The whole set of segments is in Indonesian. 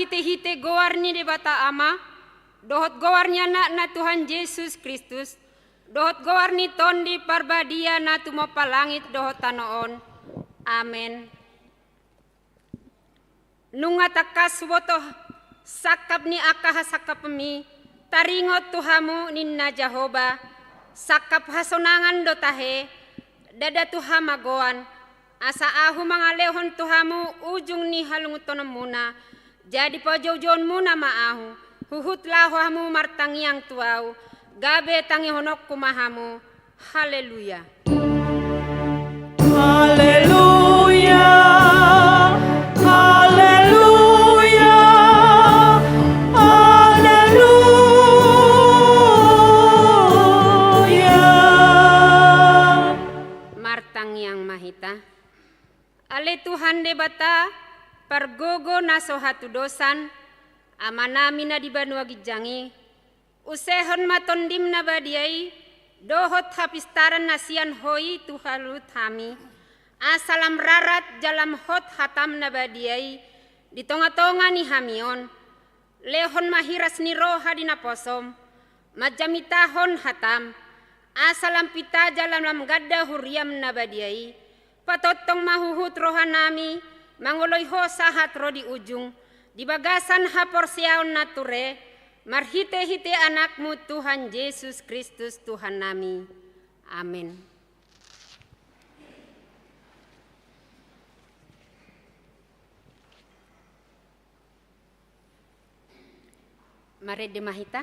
hite-hite gowarni de bata ama, dohot gowarnya na Tuhan Yesus Kristus, dohot gowarni tondi parbadia na tumo palangit dohot tanoon. Amen. Nunga takas woto sakap ni akah sakap mi, taringot Tuhamu ninna Jehovah, sakap hasonangan dotahe, dada Tuha magoan, asa ahu mangalehon Tuhamu ujung ni halunguton muna, jadi pojaujon muna maahu, huhut lahuamu martangiang tuau, gabe tangi honok kumahamu. Haleluya. Haleluya. Haleluya. Haleluya. Martangiang mahita. Ale Tuhan de bata pargogo naso hatu dosan amanami na di banua gijangi usehon matondim na badiai dohot hapistaran nasian hoi tuhalut hami asalam rarat jalam hot hatam na badiai di tonga-tonga ni hamion lehon mahiras ni roha di naposom majamitahon hatam asalam pita jalam lam gadda huriam na badiai patotong mahuhut rohanami mangoloy ho sahat ro di ujung di bagasan haporsiaon nature marhite-hite anakmu Tuhan Yesus Kristus Tuhan nami. Amin. Mari demahita.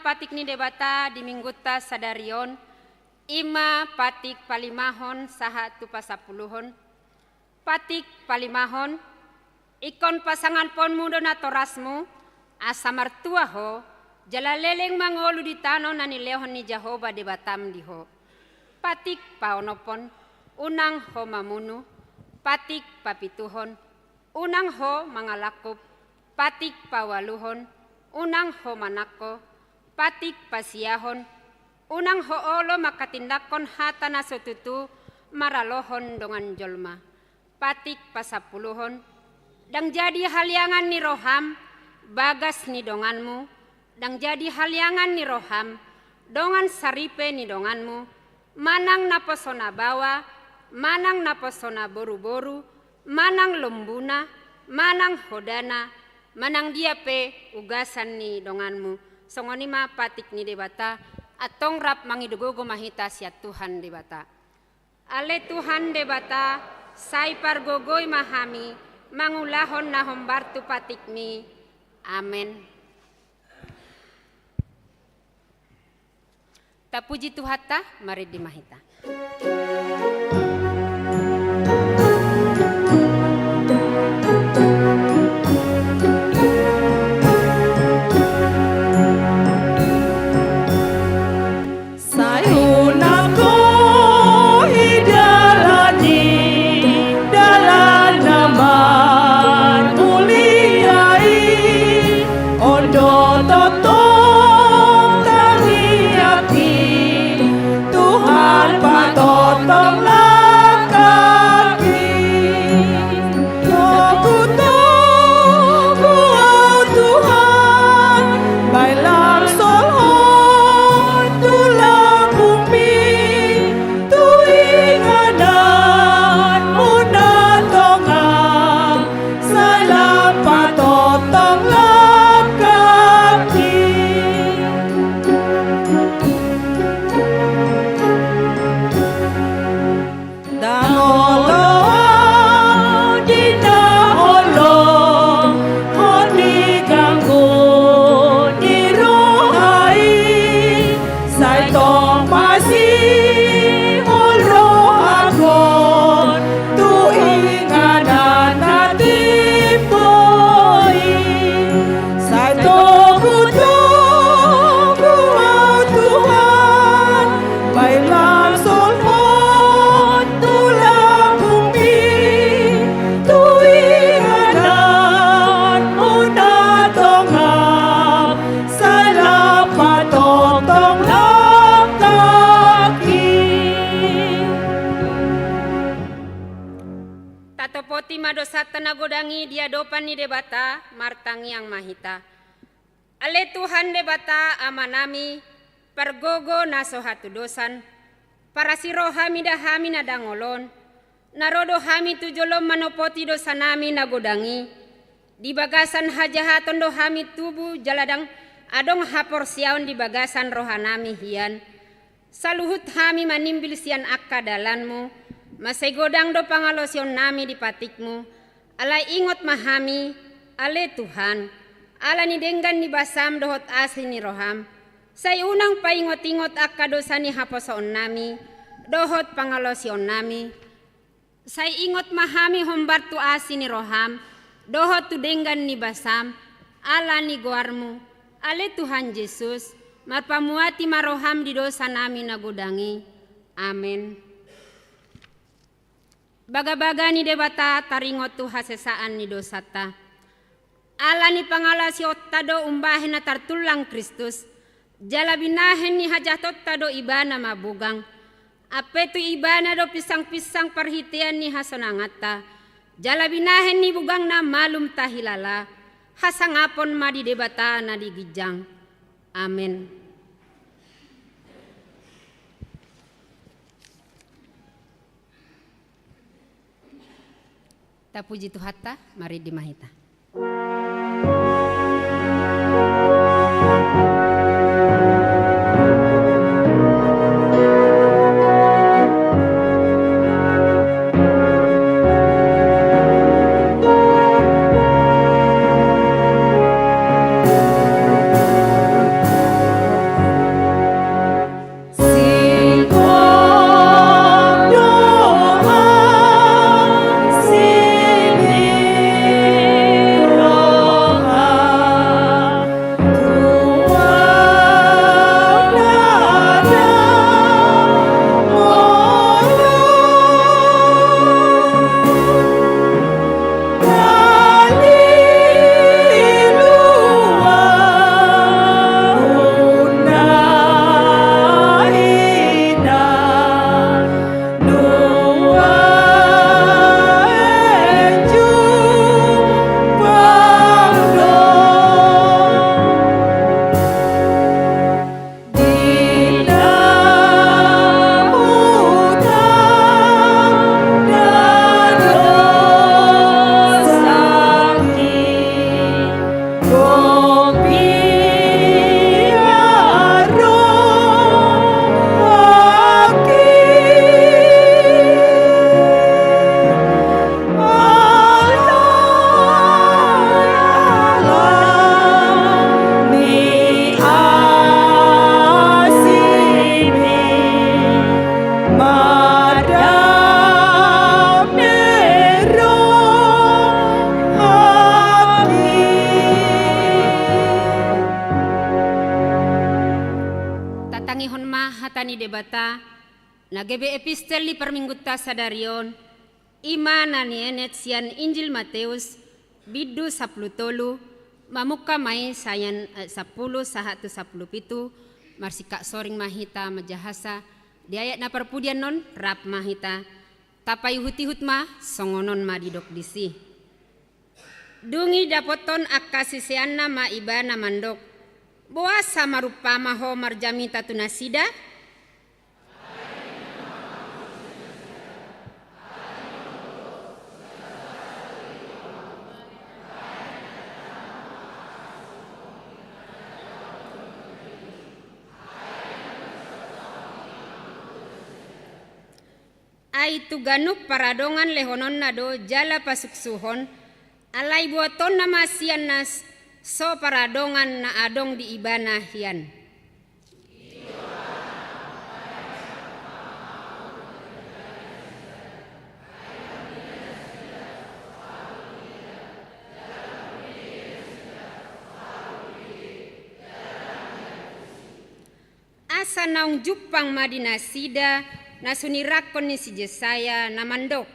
Patik ni debata di mingguta sadarion ima patik palimahon saha tu pasapuluhon patik palimahon ikon pasangan pon mudo na torasmu asa martua ho jalaleleng mangolu di tano nani lehon ni Jehovah debatam diho patik paonopon unang ho mamunu patik papituhon unang ho mangalakup patik pawaluhon unang ho manako patik pasiahon, unang hoolo makatindakon hata na sotutu maralohon dongan jolma. Patik pasapuluhon, dang jadi haliangan ni roham, bagas ni donganmu, dang jadi haliangan ni roham, dongan saripe ni donganmu, manang naposona bawa, manang naposona boru-boru, manang lombuna, manang hodana, manang diape ugasan ni donganmu. Songoni ma patik ni debata atong rap mangidugogo mahita siat Tuhan debata. Ale Tuhan debata sai pargogoy mahami mangulahon na hombartu patik mi. Amen. Tapuji Tuhata mari di mahita. manopoti madosata nagodangi dia dopani debata martangi yang mahita. Ale Tuhan debata amanami pergogo naso hatu dosan para sirohami dahami nadangolon narodo hami tujolom manopoti dosanami nagodangi di bagasan hajahaton dohami tubuh jaladang adong hapor siaon di bagasan rohanami hian saluhut hami manimbil sian akka dalanmu masai godang do pangalosion nami di patikmu alai ingot mahami ale Tuhan ala ni denggan ni basam dohot asli ni roham say unang paingot-ingot akka dosa ni haposon nami dohot pangalosion nami say ingot mahami hombar tu asli ni roham dohot tu denggan ni basam ala ni goarmu ale Tuhan Yesus marpamuati maroham di dosa nami nagodangi amin. Baga-baga ni debata taringot tu hasesaan ni dosata. Ala ni pangalasio tado umbahin na tartulang Kristus. Jalabinahen ni hajatot tado ibana mabugang. Apetu ibana do pisang-pisang perhitian ni hasonangata. Jalabinahen ni bugang na malum tahilala. Hasangapon ma di debata na digijang. Amin. Ta puji Tuhatta, mari dimahita. Nagebe epistel li perminggutta sadarion ima nanienet sian Injil Mateus bidu 10 mamuka mai sayan 10 sahatu 17 marsika soring mahita majahasa di ayat na perpudian non rap mahita tapai hutihut ma songonon ma didok disi dungi dapoton akasisianna ma ibana mandok boasa marupama ho marjami tatunasida aitu ganuk paradongan lehonon nado jala pasuksuhon alai buaton nama sian nas so paradongan na adong di ibana hian. Asa naung jupang madinasida na sunirakon ni si Jesaya na mandok.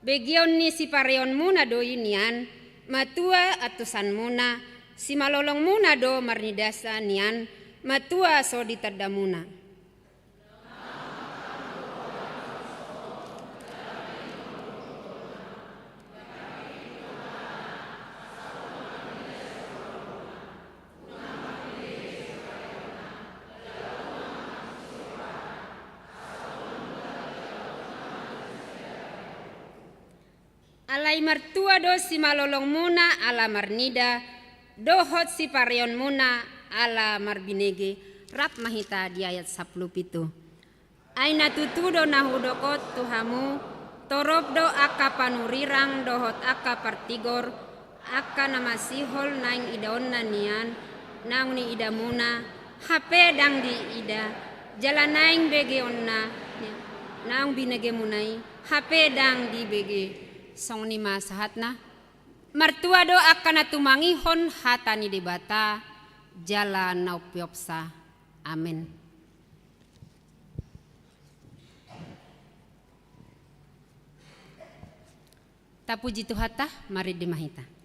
Begion ni si pareon muna do inian, matua atusan muna, si malolong muna do marnidasa nian, matua so ditada muna. alai martua do si malolong muna ala marnida, dohot si parion muna ala marbinege, rap mahita di ayat 10 Aina tutudo nahudokot tuhamu, torob do aka panurirang dohot aka partigor, aka namasihol naing idaon nian, naung ni ida muna, hape dang di ida, jalan naing bege onna, naung binege munai, hape dang di bege, song ni masahatna. Martua do aka natumangihon hatani debata, jalan naupiopsa. Amin. Tapuji Tuhata, mari dimahita.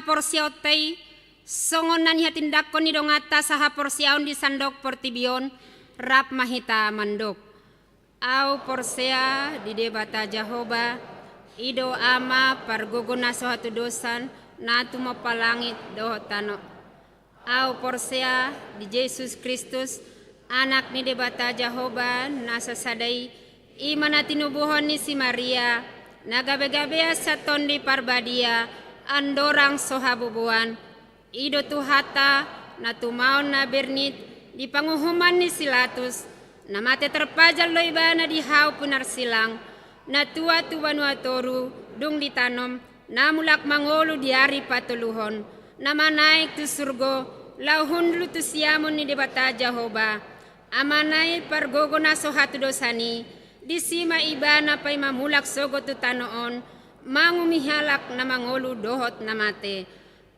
Porsiotei songon nan hatindakon ni dongata saha porsiaon di sandok portibion rap mahita mandok au porsea di debata Jahoba ido ama pargogona sohatu dosan natu mapalangit dohotano au porsea di Yesus Kristus anak ni debata Jahoba nasa sadai imana tinubuhon ni si Maria nagabe-gabea saton di parbadia andorang sohabubuan ido tuhata na tumaon na bernit di panguhuman ni Silatus na mate terpajal loibana di hau punar silang na tua tuanua toru dung ditanom na mulak mangolu di hari patuluhon na manaik tu surgo lauhun lu tu siamun ni debata Jahoba amanai pargogo na sohatu dosani di sima ibana pay mamulak sogo tu tanoon mangumihalak na mangolu dohot na mate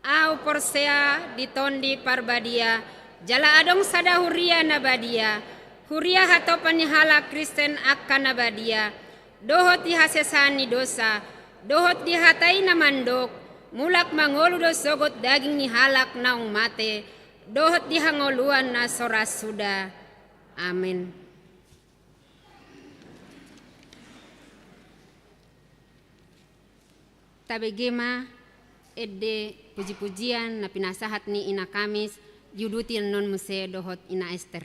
au porsea ditondi parbadia jala adong sada huria na badia huria hato panihala Kristen akan na badia dohot dihasesani dosa dohot dihatai na mandok mulak mangolu do sogot daging ni halak naung mate dohot dihangoluan na soras suda. Amin. Tabegema edde puji-pujian na pinasahat ni ina Kamis yuduti non muse dohot ina Esther.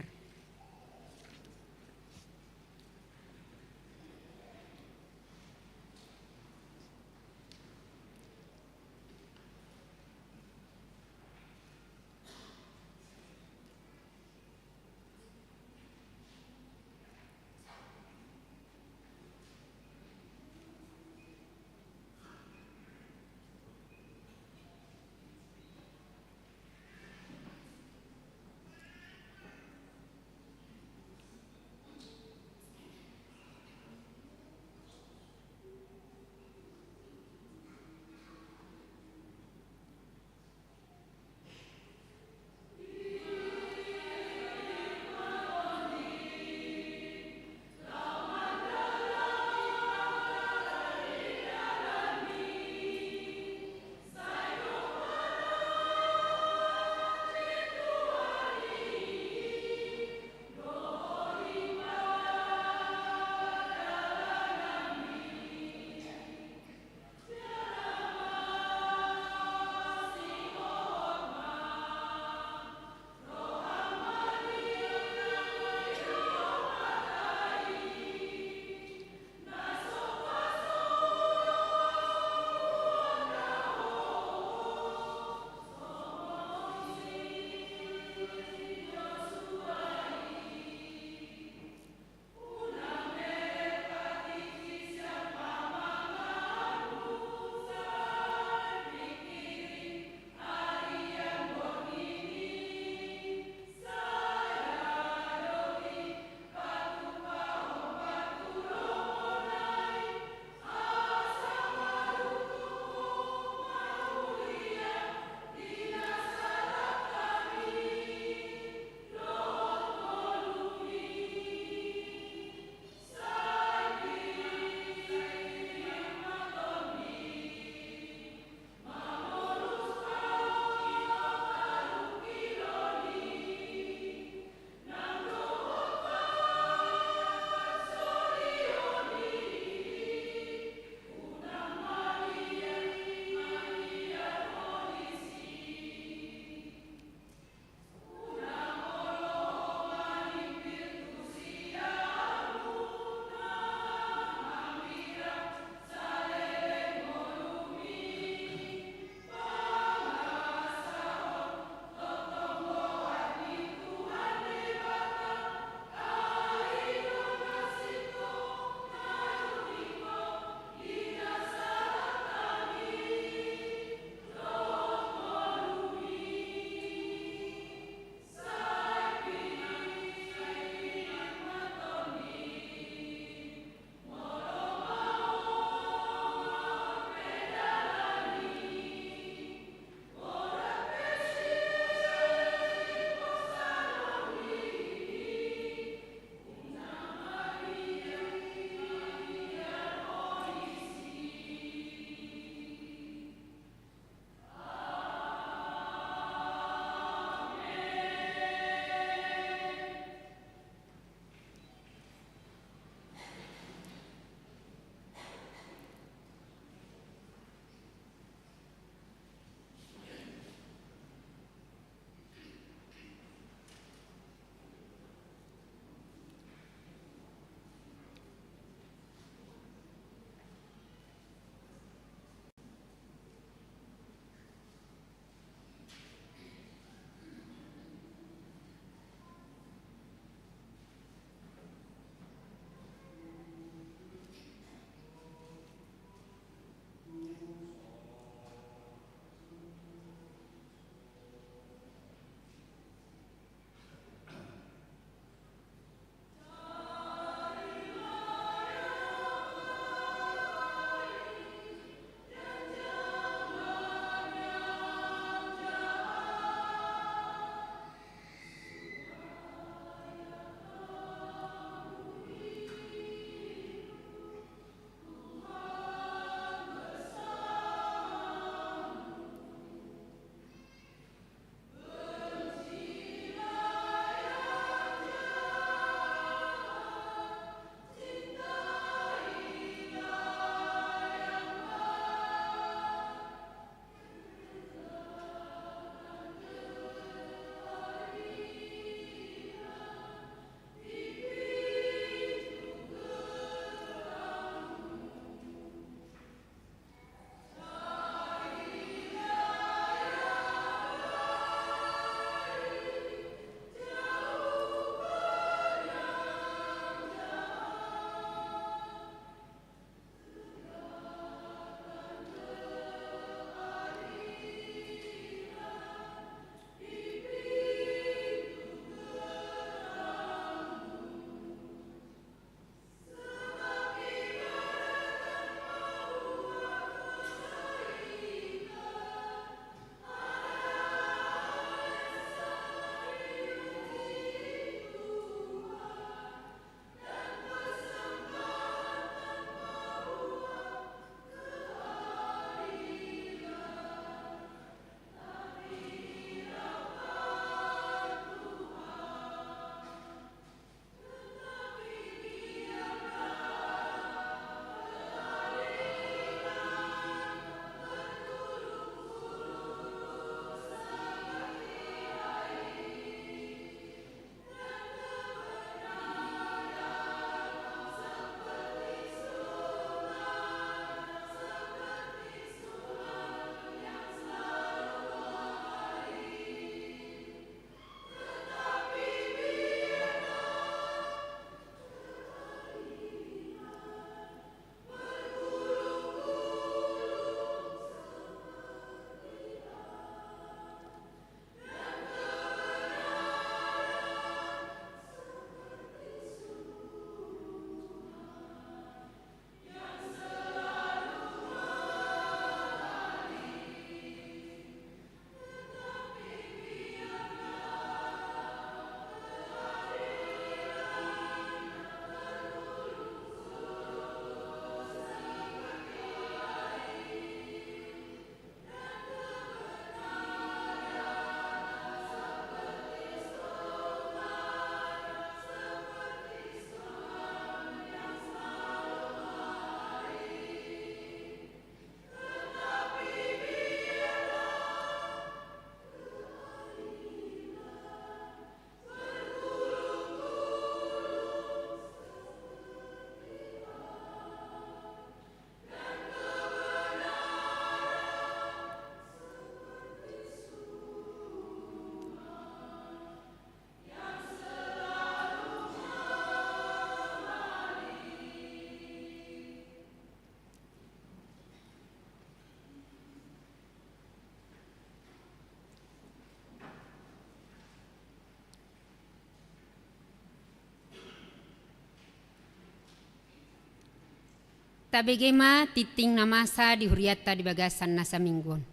Kita begema titing namasa di huriata di bagasan nasa mingguan.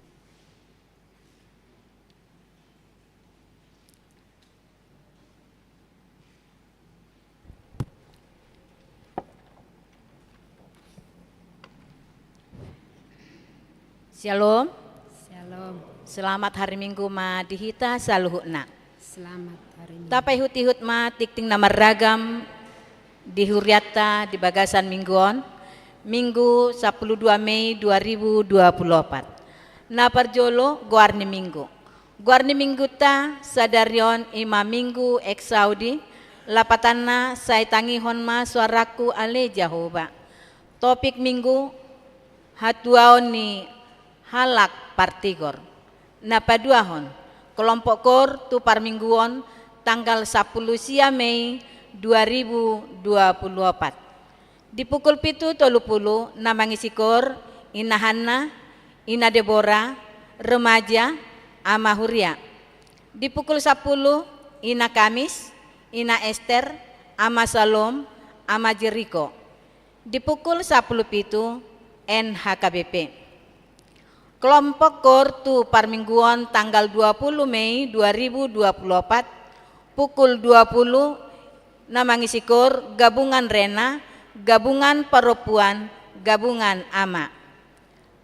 Shalom. Shalom. Selamat hari Minggu ma dihita saluhuna. Selamat hari Minggu. Tapai hut ma tikting nama ragam di huriata di bagasan mingguan. Minggu 12 Mei 2024. Na parjolo guarni minggu. Guarni minggu ta sadarion ima minggu ek Saudi. Lapatana say tangihon ma suaraku ale Jehovah. Topik minggu hatuaon ni halak partigor. Na paduahon kelompok kor tu parmingguon tanggal 10 Mei 2024. Di pukul 7.30 na mangisikor ina Hana, ina Deborah, remaja, ama Huria. Di pukul 10 ina Kamis, ina Esther, ama Salom, ama Jericho. Di pukul 10.07 NHKBP. Kelompok Kortu Parmingguan tanggal 20 Mei 2024 pukul 20 namangisikor gabungan Rena, gabungan perempuan, gabungan ama.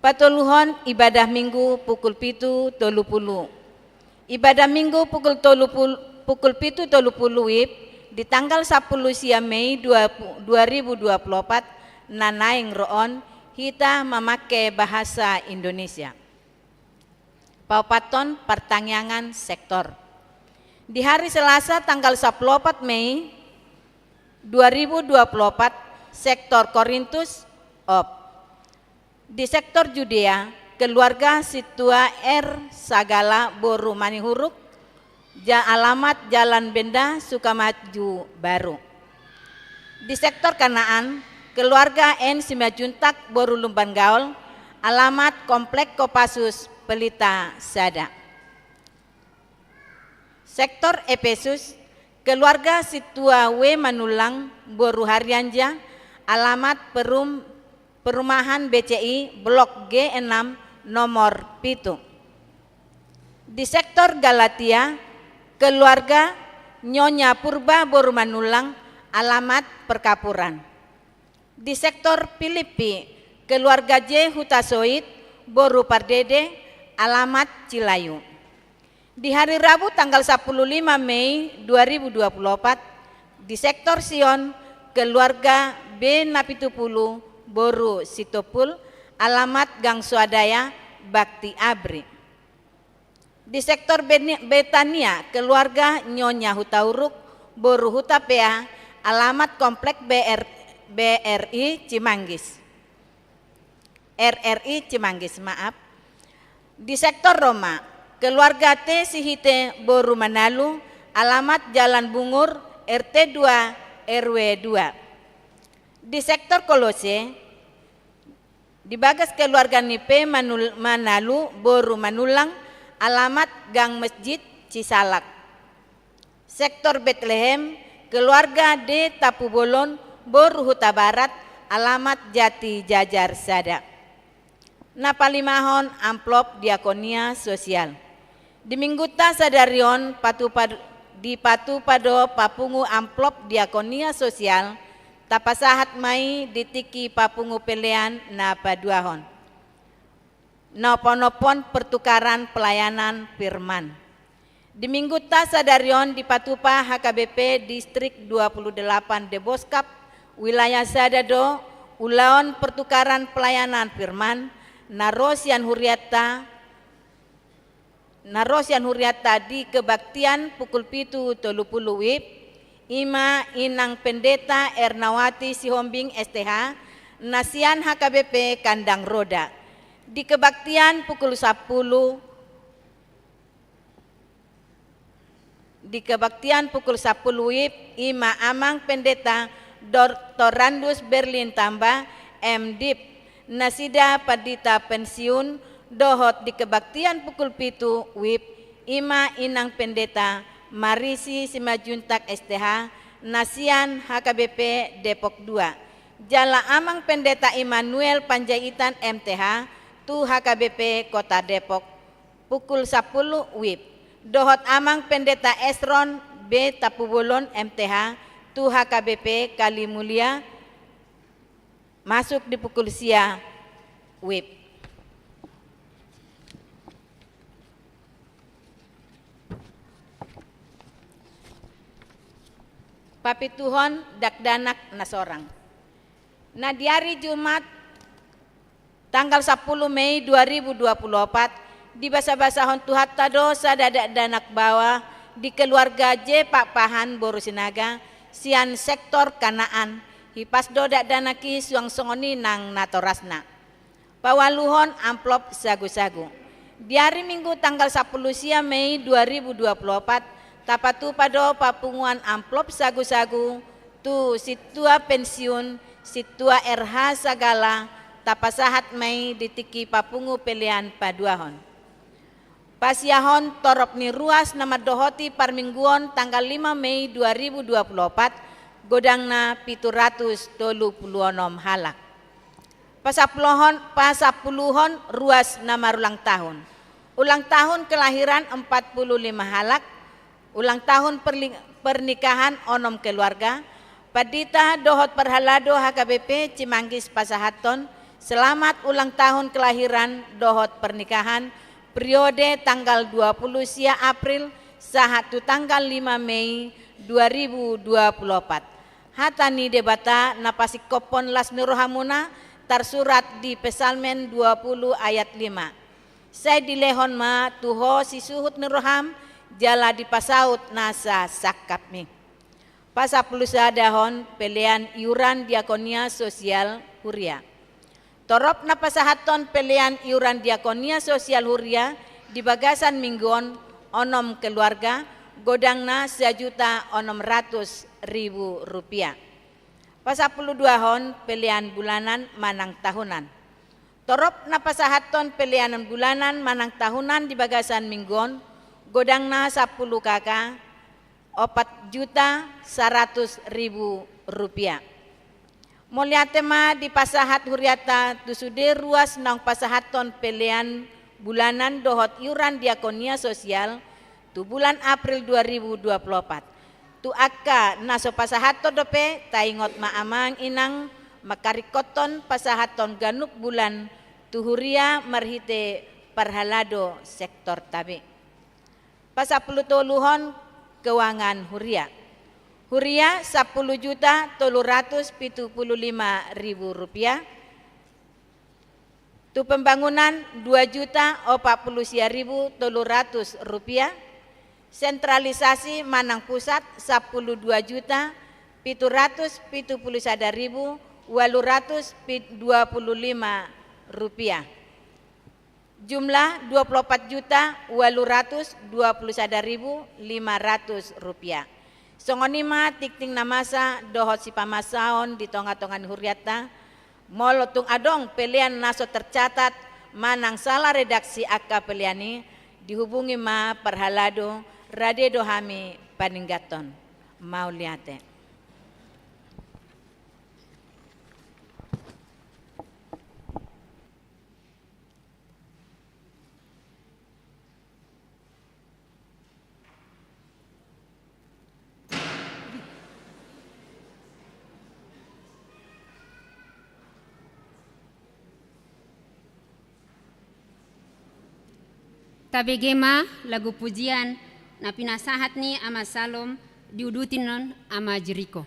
Patoluhon ibadah minggu pukul 7.30. Ibadah minggu pukul 7.30 WIB di tanggal 10 Mei 2024 nanaing roon kita memakai bahasa Indonesia. Paupaton pertanyaan sektor. Di hari Selasa tanggal 14 Mei 2024 sektor Korintus op. Di sektor Judea keluarga Situa Sagala Boru Manihuruk alamat Jalan Benda Sukamaju Baru. Di sektor Kanaan keluarga N Simajuntak Boru Lumban Gaul, alamat Komplek Kopassus Pelita Sada. Sektor Efesus, keluarga Situa W Manulang Boru Haryanja, alamat Perumahan BCI Blok G6 nomor 7. Di sektor Galatia, keluarga Nyonya Purba Boru Manulang, alamat Perkapuran. Di sektor Filipi, keluarga J Hutasoid Boru Pardede, alamat Cilayu. Di hari Rabu tanggal 15 Mei 2024 di sektor Sion, keluarga B Napitupulu Boru Sitopul, alamat Gang Swadaya Bakti Abri. Di sektor Betania, keluarga Nyonya Hutauruk Boru Hutapea, alamat Komplek RRI Cimanggis, maaf. Di sektor Roma, keluarga T Sihite Boru Manalu, alamat Jalan Bungur RT 2 RW 2. Di sektor Kolose, di bagas keluarga Nipe Manalu Boru Manulang, alamat Gang Masjid Cisalak. Sektor Bethlehem, keluarga D Tapubolon Boru Huta Barat, alamat Jati Jajar Sada. Napalimahon amplop diakonia sosial. Di mingguta sadarion di patu pado papungu amplop diakonia sosial tapasahat mai ditiki papungu pelean na paduahon. Nopon-nopon pertukaran pelayanan firman. Di mingguta sadarion di patupa HKBP Distrik 28 Deboskap wilayah Sadado ulaon pertukaran pelayanan firman narosian huriata di kebaktian pukul 7.30 WIB ima inang pendeta Ernawati Sihombing STH nasian HKBP Kandang Roda. Di kebaktian pukul 10 WIB ima amang pendeta Dr. Randus Berlin Tamba MDip nasida padita pensiun dohot di kebaktian pukul 7 WIB ima inang pendeta Marisi Simajuntak STH nasian HKBP Depok 2. Jala Amang Pendeta Immanuel Panjaitan MTH, Tu HKBP Kota Depok, pukul 10 WIB. Dohot Amang Pendeta Esron B. Tapubulon MTH, Tu HKBP Kalimulia, masuk di pukul sia WIB. Papituhon dakdanak nasorang. Nah di hari Jumat tanggal 10 Mei 2024 di basa-basahon tuhat tado sadadak danak bawah di keluarga J Pak Pahan Borusinaga sian sektor Kanaan hipas dodak danaki suang songoni nang natorasna. Pawaluhon amplop sagu-sagu. Di hari Minggu tanggal 10 sia Mei 2024 tapatu pado papunguan amplop sagu-sagu tu situa pensiun situa RH sagala tapasahat Mei ditiki papungu pilihan paduahon. Pasiahon torop ni ruas nama dohoti parmingguon tanggal 5 Mei 2024 godangna 736 halak. Pasapuluhon ruas nama ulang tahun. Ulang tahun kelahiran 45 halak. Ulang tahun pernikahan onom keluarga. Padita dohot perhalado HKBP Cimanggis Pasahaton. Selamat ulang tahun kelahiran dohot pernikahan periode tanggal 20 sia April sahatu tanggal 5 Mei 2024. Hatani debata napasik kopon las nurohamuna tersurat di Pesalmen 20 ayat 5. Saya dilehon ma tuho si suhut nuroham jala di pasaut nasa sakapmi. Pasapuluh sadahon pelian iuran diakonia sosial huria. Torop na pasahaton pelian iuran diakonia sosial huria di bagasan mingguon onom keluarga godangna 1.600.000 rupiah. Pasapuluh duahon pelian bulanan manang tahunan. Torop na pasahaton pelianan bulanan manang tahunan di bagasan mingguon godangna 10 kakak 4.100.000 rupiah. Mulia tema di pasahat huriata tusude ruas nang pasahaton pelian bulanan dohot iuran diakonia sosial tu bulan April 2024. Tu akka naso pasahaton dope taingot maamang inang makarikoton pasahaton ganuk bulan tu huria marhite parhalado sektor tabe. Pasapuluh toluhon keuangan huria. Huria 10.375.000 rupiah. Tu pembangunan 2.040.300 rupiah. Sentralisasi Manang Pusat 12.771.825 rupiah. Jumlah 24.821.500 rupiah. Songonima tikting namasa dohot si pamasaon di tonga-tongan huriata molotung adong pelian naso tercatat manang salah redaksi akka peliani dihubungi ma perhalado rade dohami paninggaton mau liate. Tabegema lagu pujian na pinasahat ni ama Salom diudutin non ama Jeriko.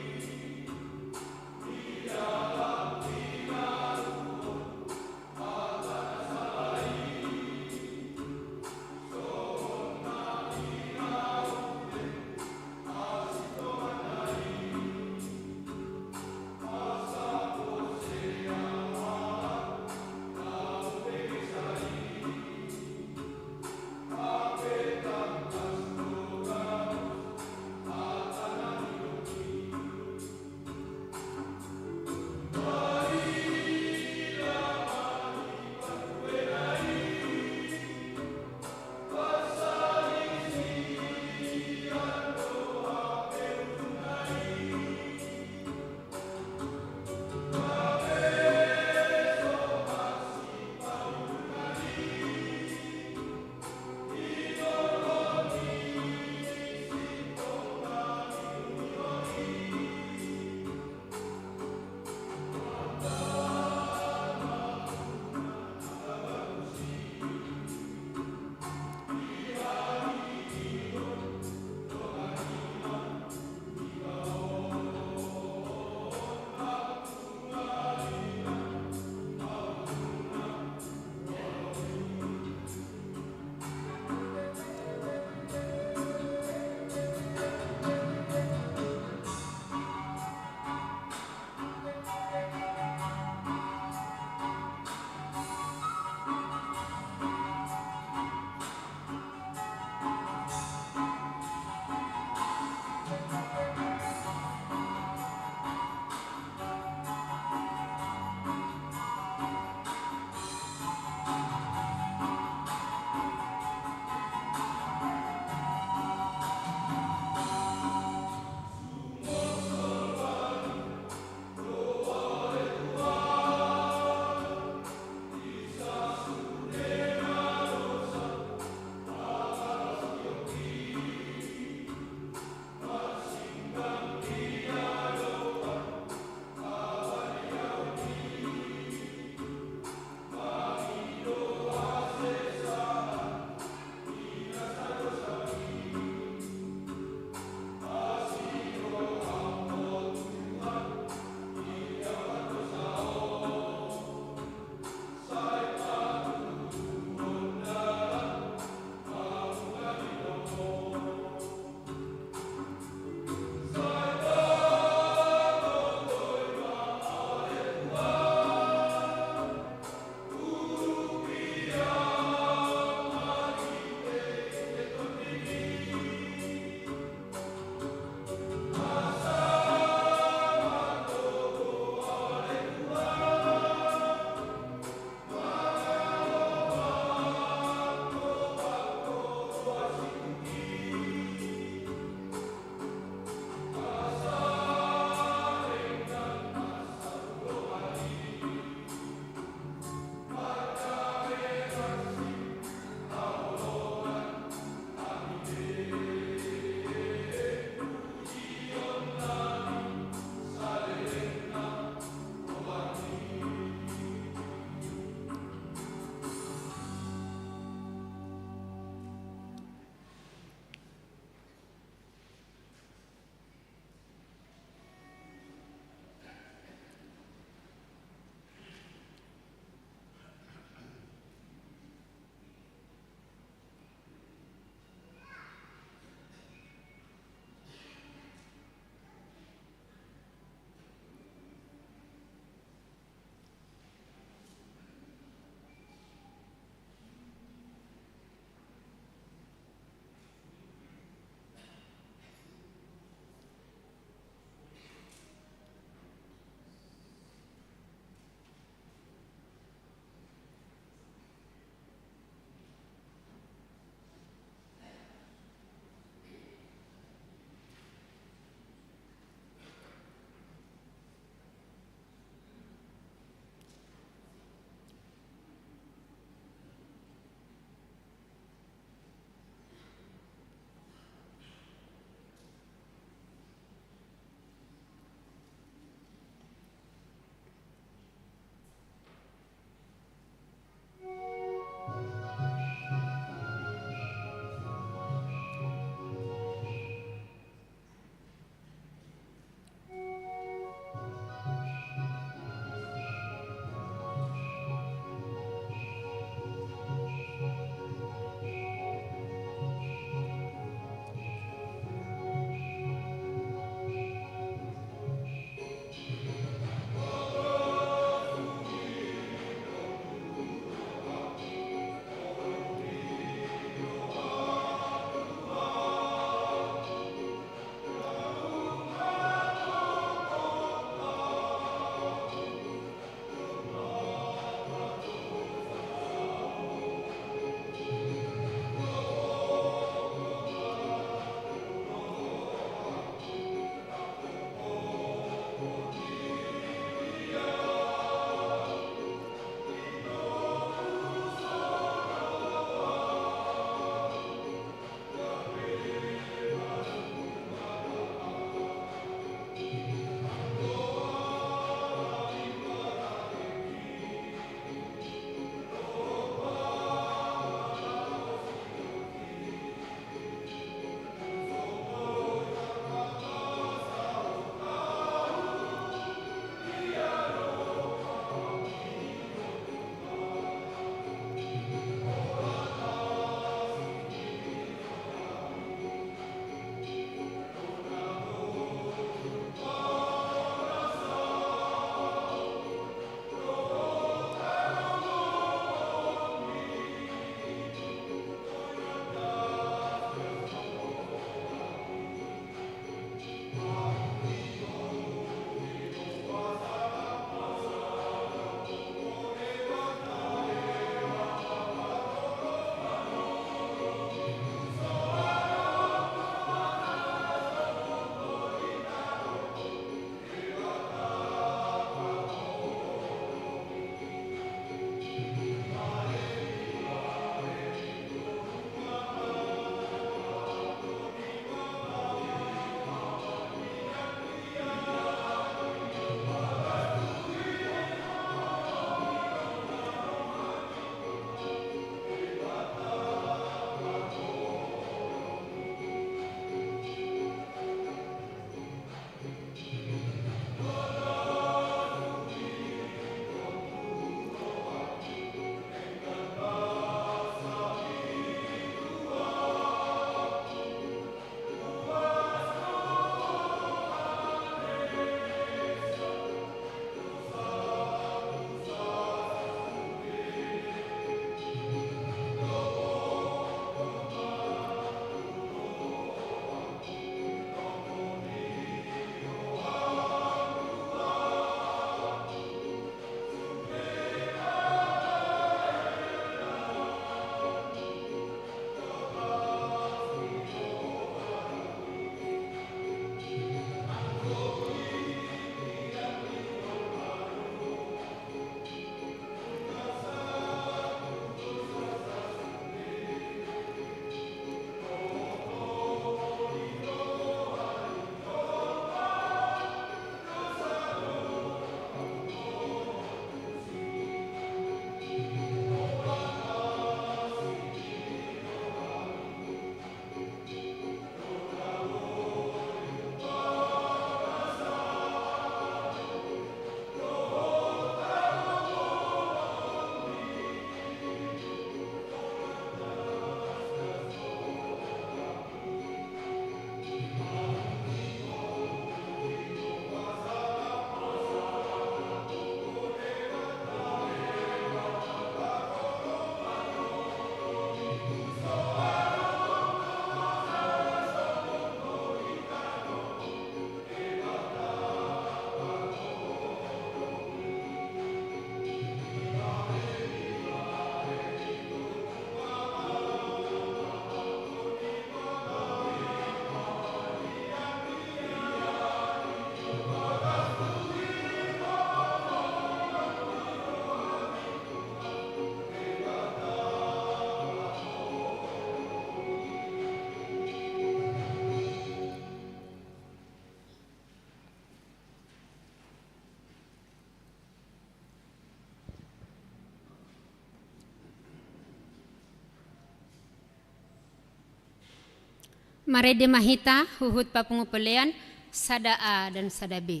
Marede Mahita, Huhut Papungupelean, Sada A dan Sada B.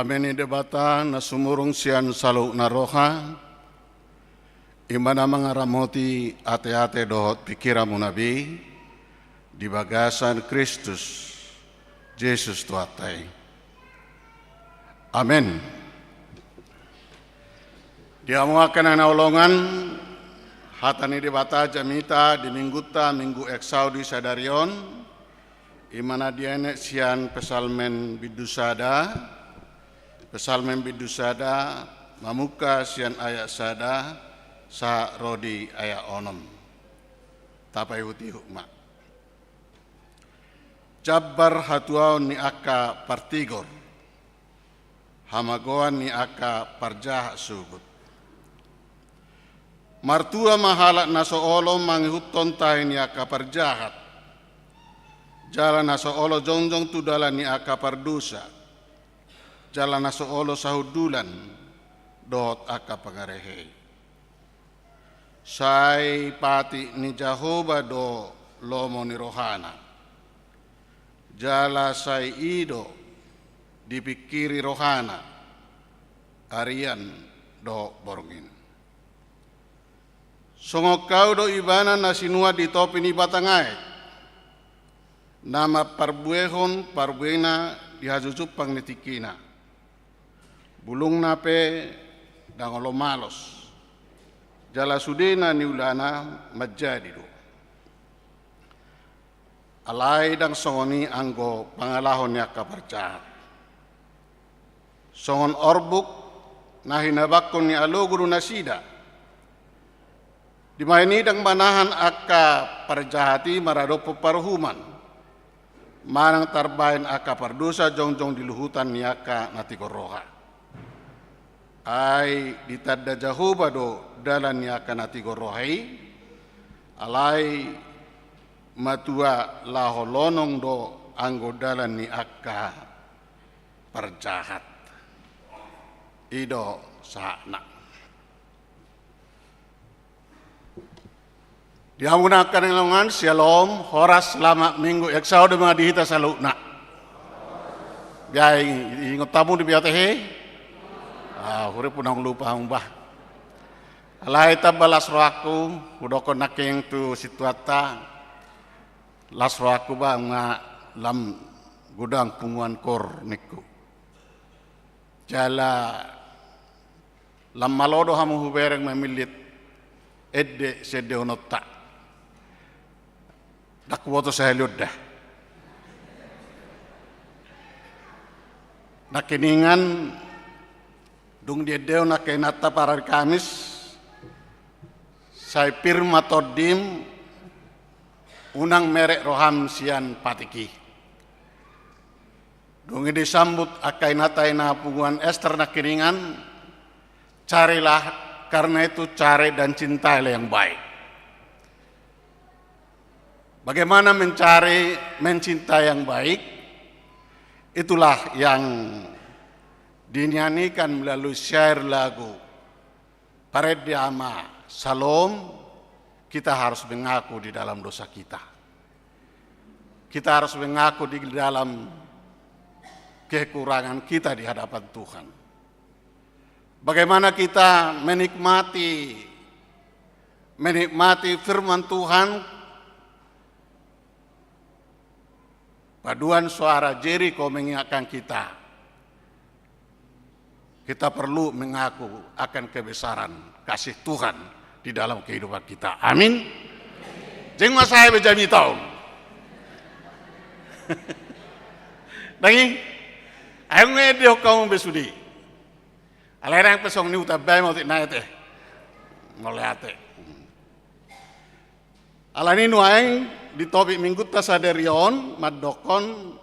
Ameni debata na sumurung sian salu na roha, imana mangaramoti ate-ate dohot pikiramu nabi, di bagasan Kristus, Yesus Tuatai. Amin. Diamuakan ang naulongan, hatani debata jamita di minggu eksaudi sadarion, imana diane sian pesalmen bidusada, mamuka sian ayat sada sa rodi ayat onom. Tapai uti hukma. Jabbar hatuaon ni aka partigor, hamagoan ni aka parjaha sugut. Martua mahalak naso olo manghuton tayo ni aka parjahat. Jalan naso olo jongjong tudalan ni aka pardusa. Jalan naso olo sahudulan dohot aka pangarehe. Sai pati ni Jehovah do lomo ni rohana. Jala sai ido dipikiri rohana. Arian do borongin. Songok kau do ibana na sinua di topi ni batangai. Nama parbuehon parbuena dihajujupang nitikina. Bulung nape dangolo malos. Jala sudena ni ulana majadi do. Alai dang songoni anggo pangalahon niya kaparcahat. Songon orbuk nahinabakon ni aloguru nasida. Di maini dang manahan aka parjahati maradopo paruhuman. Manang tarbain aka pardosa jongjong diluhutan ni aka natigoroha. Ai ditadda Jehovah do dalan ni aka natigorohai. Alai matua laholonong do anggo dalan ni aka parjahat. Ido sahna. Dihamunakan ng langan, shalom, horas selamat minggu, eksau de mga dihita sa luna. Biay, ingot tamu di biyatehe. Huri punang lupa ang bah. Alay tabalas roaku, hudoko nakeng tu situata. Las roaku ba nga lam gudang punguan kor niku. Jala lam malodo hamu hubereng memilit edde sede onotta. Dakwoto sa helyoda. Nakiningan dung diedeo na kay nata para Kamis say pirma todim unang merek roham sian patiki. Dung disambut akay natay na punguan Esther na kiningan, carilah karena itu cari dan cintailah yang baik. Bagaimana mencari, mencintai yang baik, itulah yang dinyanyikan melalui syair lagu Parediama Salom. Kita harus mengaku di dalam dosa kita. Kita harus mengaku di dalam kekurangan kita di hadapan Tuhan. Bagaimana kita menikmati firman Tuhan. Paduan suara Jericho mengingatkan kita. Kita perlu mengaku akan kebesaran kasih Tuhan di dalam kehidupan kita. Amin. Jeng masaya bejami tahun. Dangi, ayo ngedeo kamu besudi. Alerang pesong ni utabay mo tinayate. Ngoleate. Alani nuaing di topik minggu tasaderion madokon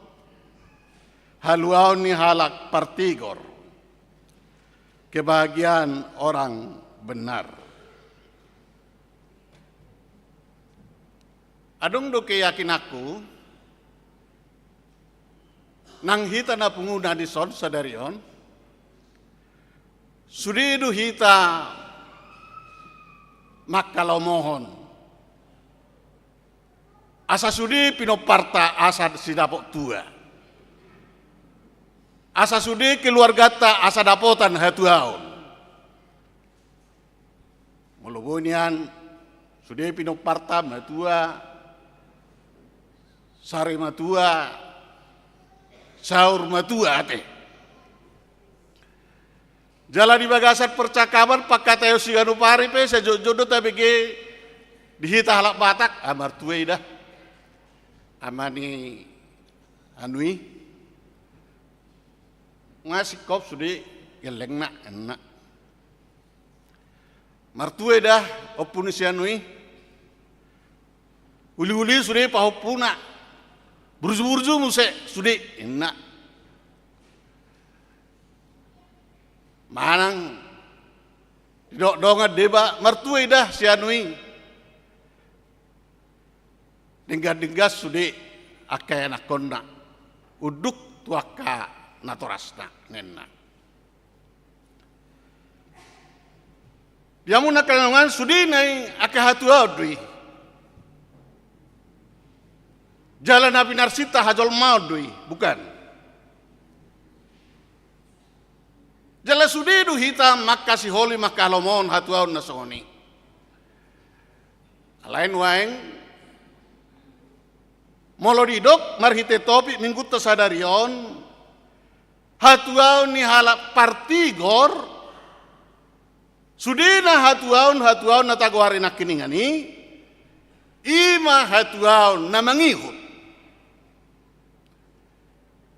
haluau ni halak partigor. Kebahagiaan orang benar. Adung do keyakin aku nang hita na punguna di son sadarion sudidu hita makalo mohon asa sudi pinoparta asa sidapok tua asa sudi keluarga ta asa dapotan hatuaon. Mulubunian sudi pinoparta matua, sari matua, sahur matua ate. Jalan di bagasan percakapan pakateo siganu pari pe sejodoh tabege dihita halak batak amar tuwe dah amani anui ngasih kop sudi geleng nak enak martuwe dah opuni si anui uli-uli sudi pahopuna burju-burju muse sudi enak manang dok-dongan deba martuwe dah si anui denggas sudi akay anakonna uduk tuaka natorasna nenna diamu nakalangan sudi nai akay hatu adui jalan Nabi Narsita hajol maudui bukan jalan sudi du hitam makasi holi makalomon hatu aun nasoni lain waeng molo didok marhite topi minggu tasadarion hatuaun ni halak partigor sudina hatuaun natagwari nakiningani ima hatuaun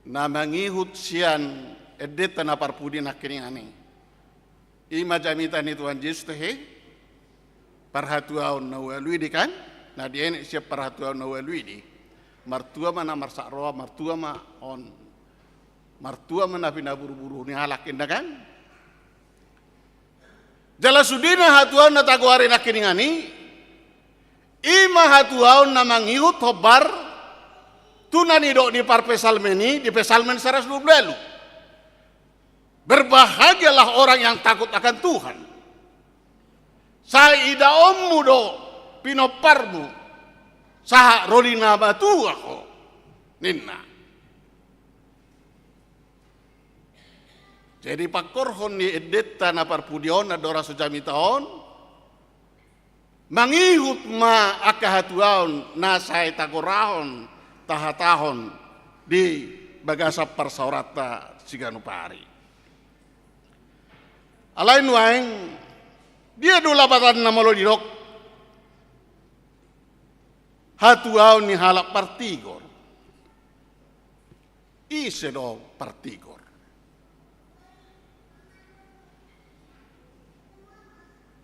namangihut sian edeta na parpudi nakiningani ima jamitan itu anjis tehe parhatuaun nawaluidi kan na diene siap parhatuaun nawaluidi martua mana marsak roa martua ma on martua mana pina buru-buru ni halak indah kan jala sudina hatuaun na taguari nakiningani ima hatuaun na mangihut hobar tunani dok di parpesalmeni di pesalmen 120 berbahagialah orang yang takut akan Tuhan saida ommu do pinoparmu saha rolina batu ako ninna jadi pakorhon ni edeta na parpudion na dora sujami taon mangihut ma akahatuaon na say tagorahon tahatahon di bagasa parsaurata siganu pari alain waeng dia dulabatan na molodidok hatuaw ni halak partigor isedo partigor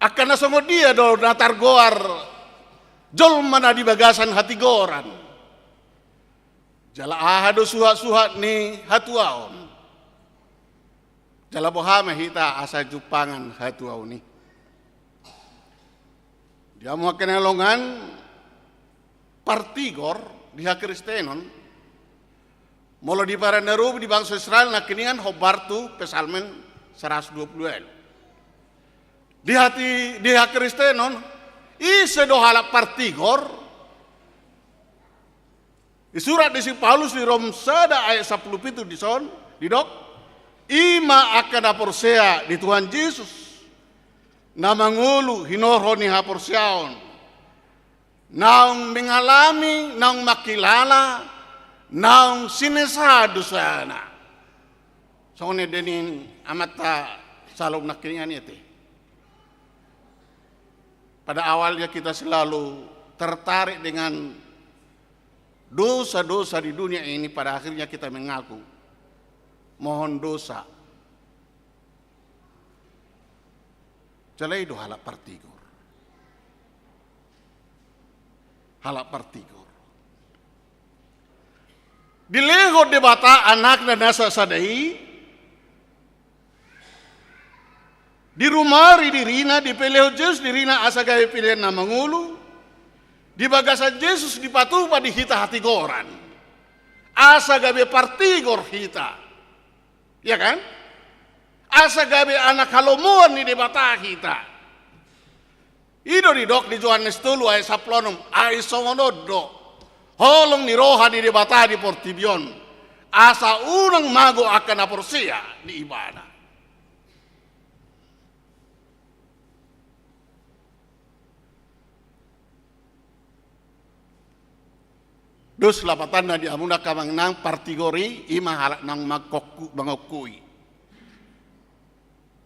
akan nasongo dia do natargoar jol mana di bagasan hati goran jala ahado suhat-suhat ni hatuaon jala bohame hita asa jupangan hatuaw ni dia mau kenalongan partigor di hak Kristenon molo di parandaru di bangsa Israel nakiningan hobartu pesalmen 120 di hak Kristenon ise do halak partigor di surat di si Paulus di Rom sada ayat 10 itu di son di dok ima akan aporsea di Tuhan Yesus namangulu hinoro ni haporseaon naong mengalami, naong makilala, naong sinesado sana. So ne denin amata salog nakiningan ite. Pada awalnya kita selalu tertarik dengan dosa-dosa di dunia ini, pada akhirnya kita mengaku mohon dosa. Jalai do halak partigor. Halak partigor. Dilego debata anak dan nasa sadai di rumari dirina di peleo Yesus dirina asa gawe pilihan na mangulu di bagasan Yesus di patupa di hita hati goran asa gawe partigor hita ya kan asa gawe anak halomuan ni debata hita ido di dok di Johannes 3 ayat 10 ay songonodo holong ni roha di debata di portibion asa unang mago akan aporsia di ibadah. Dus lapatan na di amuna kamang nang partigori ima halak nang mangokui.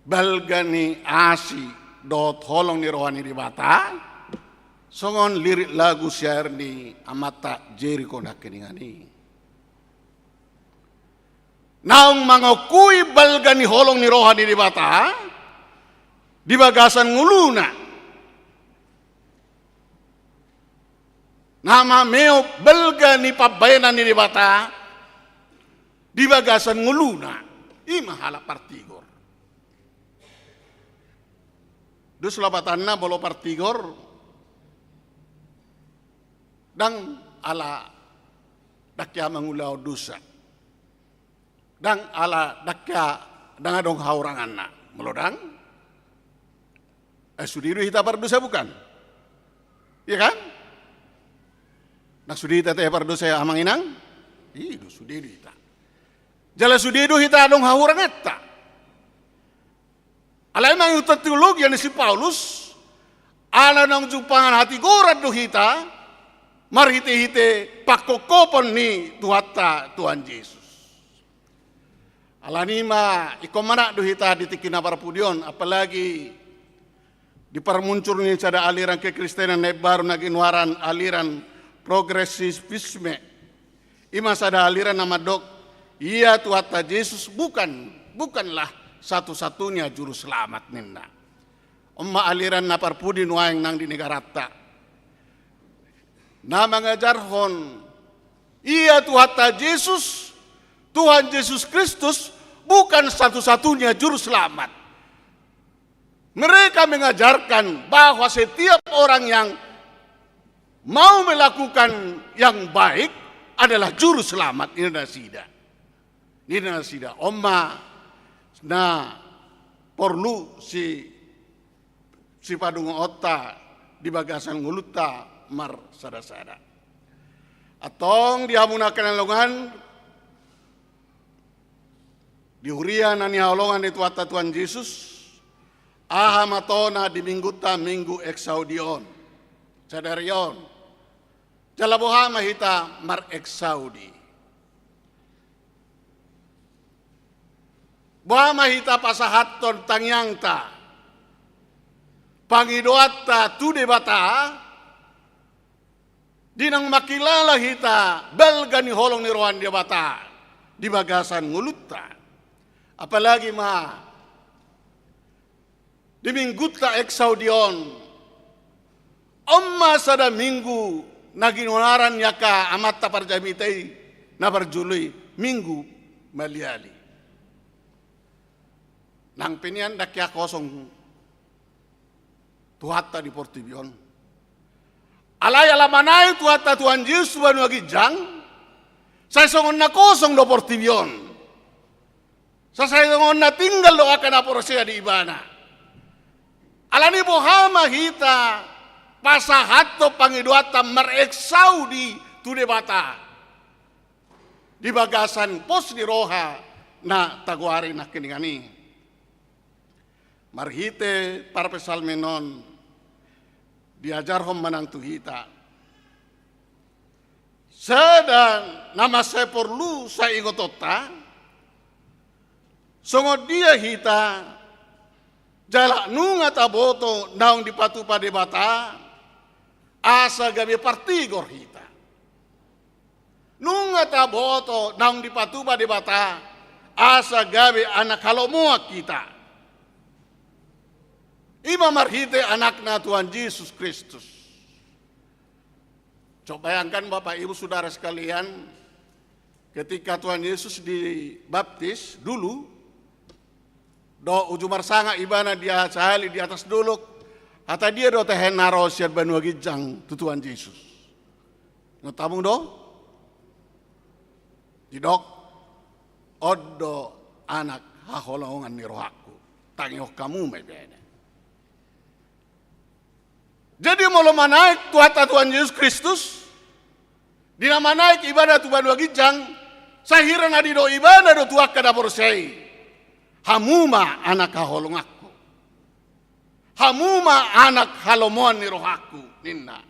Balgani asi dot holong ni rohani di bata. Songon lirik lagu syair ni amata Jericho nakeningani. Naung mangokui balgani holong ni rohani di bata. Di bagasan nguluna. Nama meo belga ni pabayanan ni bata di bagasan nguluna ima hala partigor. Dus labatanna bolo partigor dang ala dakya mangulau dosa. Dang ala dakya dangadong hauranganna melodang. Sudiru hita berdosa bukan? Iya kan? Nak sudi tete berdosa amang inang? Itu sudi hita. Jala sudi hita dong hahurang etta. Ala emang itu teologi yang si Paulus. Ala nang jumpangan hati gorat do hita. Marhite-hite pakokopon ni Tuhata Tuhan Yesus. Ala nima ikomana do hita ditikina parapudion. Apalagi dipermuncul ni cada aliran kekristenan baru naginwaran aliran progresivisme. Ima sada aliran nama dok, iya Tuhata Yesus bukanlah satu-satunya juru selamat ninda. Omma aliran naparpudi nuaeng nang di negara ta. Na mengajarhon, iya Tuhata Yesus, Tuhan Yesus Kristus bukan satu-satunya juru selamat. Mereka mengajarkan bahwa setiap orang yang mau melakukan yang baik adalah juru selamat. Ini nasida. Omma na perlu si padung otta di bagasan nguluta mar sada-sada. Atong dihamunakan longan dihurian ani halongan di Tuhata Tuhan Yesus. Ahamatona di minggu eksaudion. Sadarion. Jalabuha mahita mar eksaudi. Buha mahita pasahaton tangyangta. Pangidoata tu debata. Dinang makilala hita belgani holong ni rohan debata. Di bagasan ngulutta. Apalagi di mingguta eksaudion. Amma sada minggu naginunaran yaka amata parjamitay na parjului minggu maliali. Nang pinian dakya kosong Tuhata di Portibion. Alay alamanay Tuhata Tuhan Yesus banu agijang. Saya songon na kosong do Portibion. Saya songon na tinggal do akan aporosya di ibana. Alani bohama hita pasahato pangiduata mareksaudi tu debata di bagasan pos di roha na taguari na kiningani marhite para pesalmenon diajarhom manang tuhita sedang nama saya perlu saya ingotota songo dia hita jalak nunga taboto naung dipatupa debata asa gabi partigor hita. Nunga taboto naung dipatuba debata asa gabi anak halomua kita. Ima marhite anakna Tuhan Yesus Kristus. Coba bayangkan Bapak Ibu Saudara sekalian, ketika Tuhan Yesus dibaptis dulu, do ujumar sanga ibana dia sahali di atas duluk. Hata dia do tehen narosiat banu agijang tu Tuhan Yesus. Ngotamung do? Didok odo anak haholongan ni rohaku. Tangyoh kamu may bene. Jadi mau manaik Tuhata Tuhan Yesus Kristus, dinamanaik ibadah tu banu agijang, Sahira na di do ibana do tuak kada borsei. Hamuma anak kaholong aku. Hamuma anak halomoan ni rohaku ninna.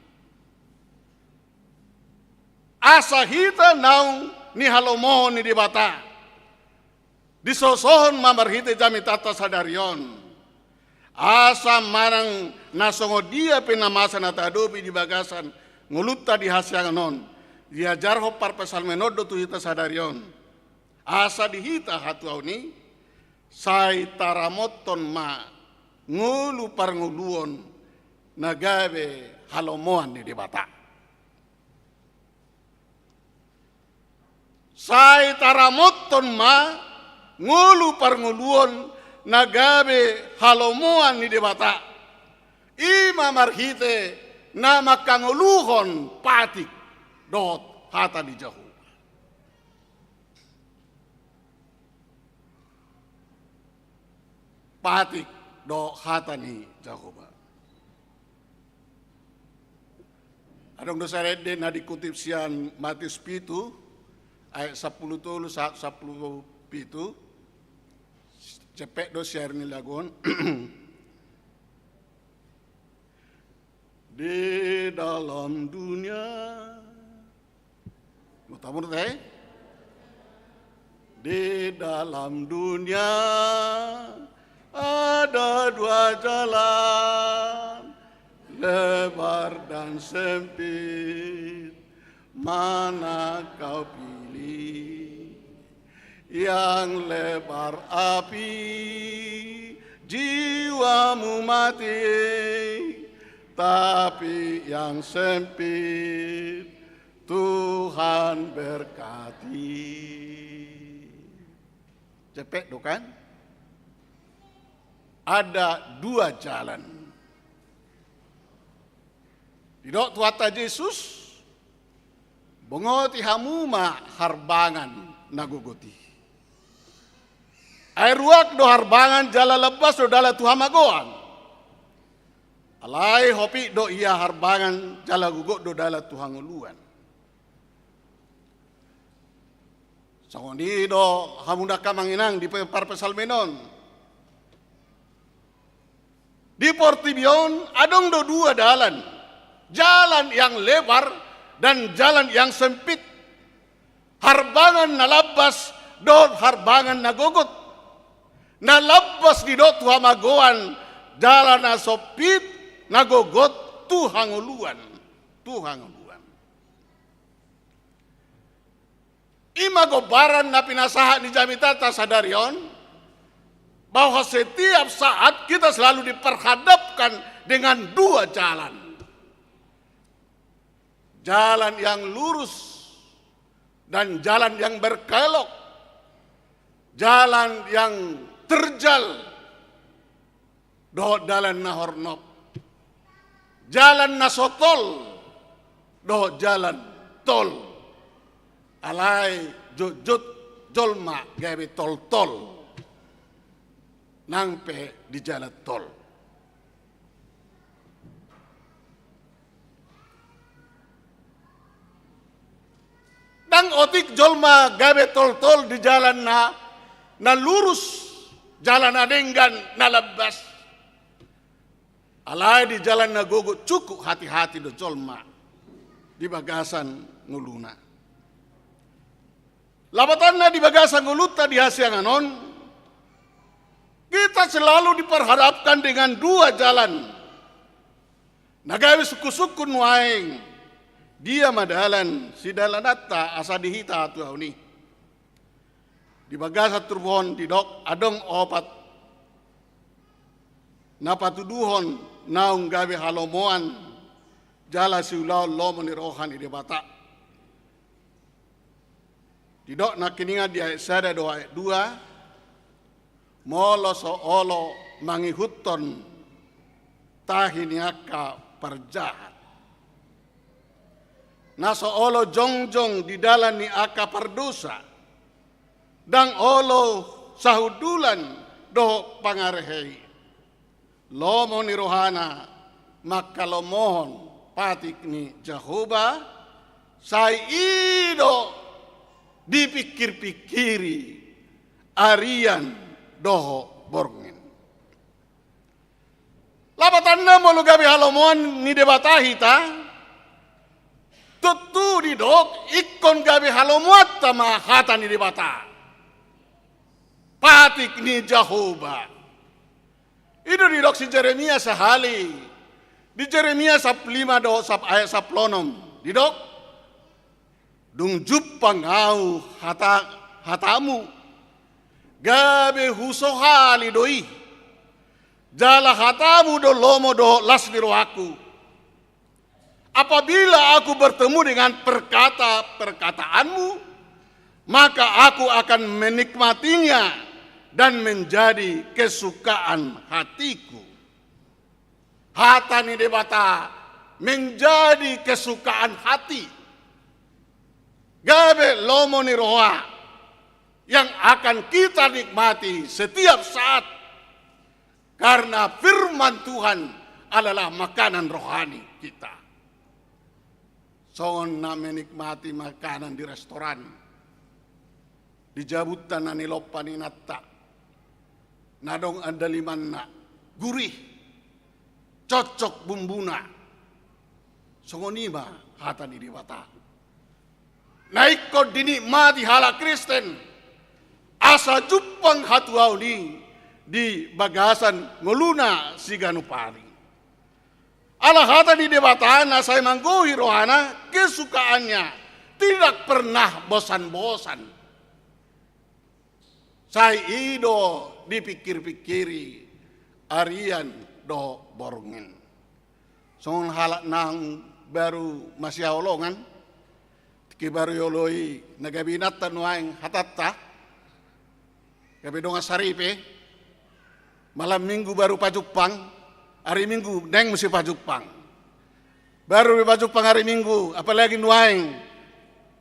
Asa hita naung ni halomohon ni dibata. Disosohon mamar hita jami tata sadarion. Asa marang nasongo dia pinamasa na tadopi di bagasan ngulutta di hasyangan non. Dia jarho parpesal menodo tu hita sadarion. Asa di hita hatu ni sai taramoton ma ngulu parnguluon nagabe halomoan ni dibata. Sai taramoton ma ngulu parnguluon nagabe halomoan ni dibata. Ima marhite na makanguluhon patik dot hata di jauh. Patik do hata ni Jahoba. Adong dosa rede na dikutip sian Matius 7 ayat 10 tulu 10 pitu. Cepek do siar ni lagon. Di dalam dunia mutamur teh. Di dalam dunia ada dua jalan, lebar dan sempit, mana kau pilih? Yang lebar api, jiwamu mati, tapi yang sempit, Tuhan berkati. Cepet tuh kan? Ada dua jalan. Didok tuata Yesus, bongoti hamuma harbangan nagugoti. Air ruak do harbangan jala lepas do dala tuhamagoan. Alai hopi do iya harbangan jala gugot do dala tuhanguluan. Sangondi do hamunda kamanginang di parpesal menon. Di Portibion adong do dua jalan. Jalan yang lebar dan jalan yang sempit. Harbangan nalabas do harbangan nagogot. Nalabas di do tuhamagoan jalan nasopit nagogot tuhanguluan. Tuhanguluan. Ima gobaran na pinasaha ni Jamitata sadarion bahwa setiap saat kita selalu diperhadapkan dengan dua jalan. Jalan yang lurus dan jalan yang berkelok. Jalan yang terjal. Do dalan nahornop. Jalan nasotol. Do jalan tol. Alai jujut jolma gawe tol-tol. Nangpe di jalan tol. Dang otik jolma gawe tol-tol di jalan na lurus, jalan adenggan na labas. Alai di jalan na gogo cukup hati-hati do jolma di bagasan nguluna. Labatan na di bagasan nguluta di hasyanganon. Kita selalu diperhadapkan dengan dua jalan. Nagawi suku-suku nuaing. Dia madalan si dalanata asa dihita atu ni. Di bagasa turbohon di dok adong opat. Napatuduhon naung gawe halomoan. Jala siulau lo menirohan ide bata. Di dok nakininga di ayat sada do ayat 2. Molo so olo mangihuton tahiniaka perjahat. Naso olo jongjong di dalan ni aka perdosa. Dang olo sahudulan do pangarehei. Lomo ni rohana makalomohon patik ni Jahoba sai ido dipikir-pikiri arian doho borngin. Lapatanda molu gabi halomoan ni debata hita, tutu di dok ikon gabi halomuat tama hata ni debata. Patik ni Jehovah. Itu di dok si Jeremia sehali. Di Jeremia sap 5 do sap ayat sap lonom. Di dok dung jupang au hatamu gabe husohali doi jala hatamu do lomo do lasbiro aku. Apabila aku bertemu dengan perkataanmu, maka aku akan menikmatinya dan menjadi kesukaan hatiku. Hatani debata menjadi kesukaan hati. Gabe lomo ni roha yang akan kita nikmati setiap saat karena firman Tuhan adalah makanan rohani kita. Soon na menikmati makanan di restoran, di jabutan na nilopa ni natta, nadong andaliman na gurih, cocok bumbuna, songonima hata di diwata. Naik ko dinikmati hala Kristen, asa jupang hatuaw ni di bagasan nguluna si ganupari. Alahata di debatan na saya mangguhi rohana kesukaannya tidak pernah bosan-bosan. Saya ido dipikir-pikiri arian do borngin. Songon halak nang baru masih olongan, ki baru yoloi nagabinatan waeng hatatta, gabi donga saripe, malam minggu baru pajupang. Hari Minggu, neng mesti pajupang. Baru pajupang hari Minggu, apalagi nuaing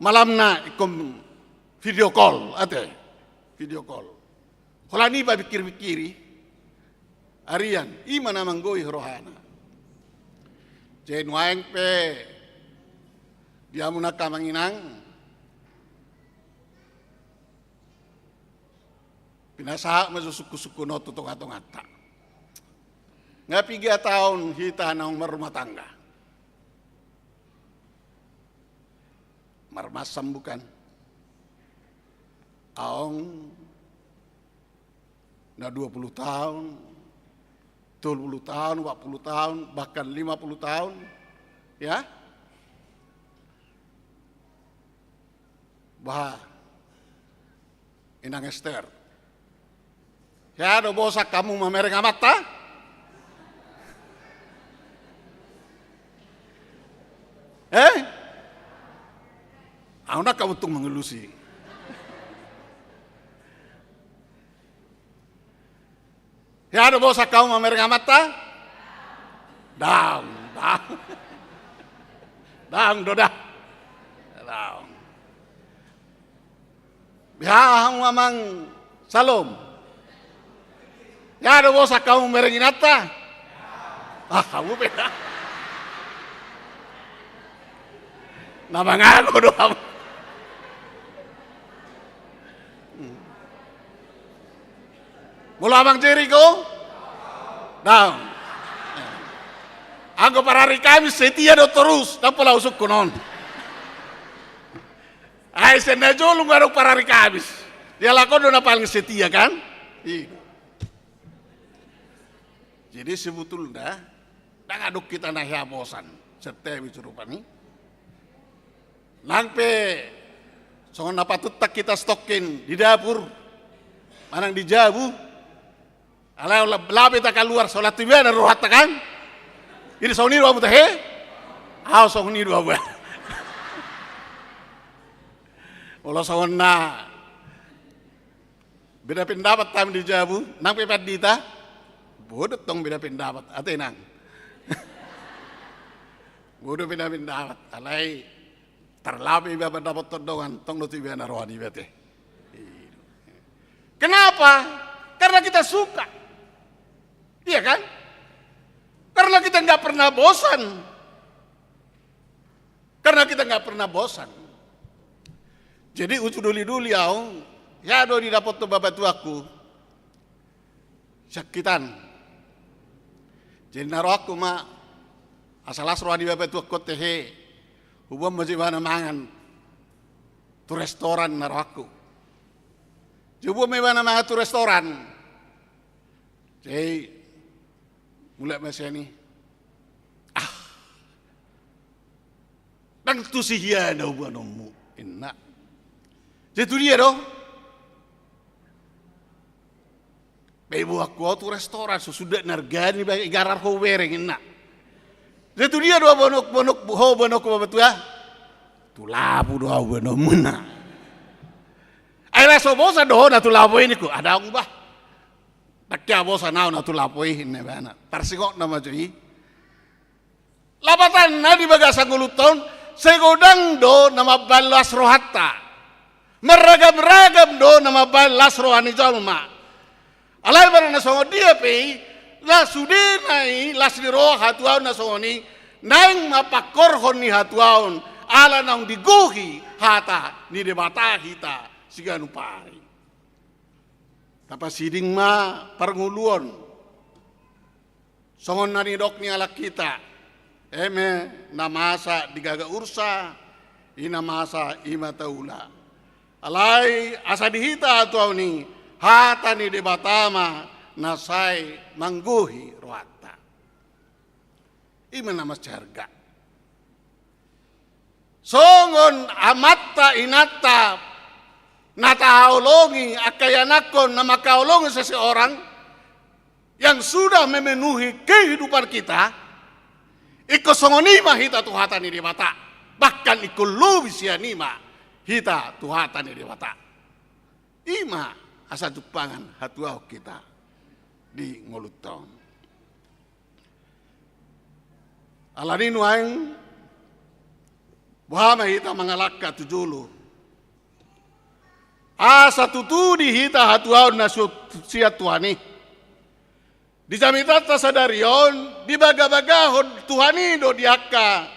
malamna ikom video call, ate video call. Kalau ni ba pikir-pikiri, arian, ima namang goy rohana. Jadi nuaing pe, dia muna kamanginang, pinasa masusuku-suku no tutong-atong-ata. Nga 3 tahun kita nang merumah tangga. Marmasam bukan. Aong na 20 tahun, 30 tahun, 40 tahun, bahkan 50 tahun. Ya. Bah Inang Esther. Ya do bosak kamu mamereng mata? Aku nak kamu tung mengelusi. Ya ada bosak kamu mamereng mata? Dang. Dang dodah. Dang. Ya mamang salom. Ya ada bosak kamu mamereng mata? Kamu beda. Nama ngaku doang. Mula Abang Jericho? Daun. Aku para hari Kamis setia do terus, tak pula usuk kunon. Ay senajo lu ngarok para hari Kamis. Dia lakon do na paling setia kan? Jadi sebetulnya, dah ngaduk kita nahya bosan. Serta bicurupan ni. Langpe, songon napatut tak kita stokin di dapur, manang di jabu. Alah labi tak keluar solat tiba dan rohat kan? Ini soni dua buta he? Soni dua buat. Olah songon na beda pendapat tam di jabu, nang pepet dita, bodoh tong beda pendapat, ate nang. Bodoh beda pendapat, alai terlalu beda pendapat todongan, tong do tiba na rohani bete. Kenapa? Karena kita suka. Iya kan? Karena kita nggak pernah bosan. Jadi ucu duli-duli au, ya do di dapat tu babat tuaku. Sakitan. Jadi naro aku ma asal asro di babat tuaku tehe. Hubung masih mana mangan. Tu restoran naro aku. Coba mana mangan tu restoran. Jadi mulai masih ni. Dan tu sihia dah hubung nomu. Enak. Jadi tu dia dong. Ibu aku tu restoran sesudah nargani bagi garar ho wereng enak. Jadi tu dia doa bonok ho bonok betul ya. Tu labu doa bonok muna. Ayah so bosa doa na tu labu ini ku ada ang bah. Takya bosa nau na tu labu ini bana. Tarsingok nama jadi. Labatan na di bagasa nguluton segodang do nama balas rohata. Meragam-ragam do nama balas rohani jalma. Alai barang nasongo dia pe la sudenai las di roh hatuaun nasongoni nang mapakorhon ni hatuaun ala nang diguhi hata ni debata hita siganu pari. Tapa siding ma parnguluon songon nani dok ni ala kita eme namasa digaga ursa ina masa ima taula. Alai asa dihita atau ni hata ni debatama nasai mangguhi rohata. Ima nama carga. Songon amatta inatta natahaulongi akayanakon nama kaulongi seseorang yang sudah memenuhi kehidupan kita. Iko songonima hita tuhata ni debata. Bahkan iko lubi sianima hita tuhata ni dewata. Ima asa jupangan hatuau kita di ngolutong. Alaninu aing buhama hita mangalakka tujulu. Asa tutudi hita hatuau nasu siat tuhani. Di jamitata sadarion di baga-bagahon tuhani do diakka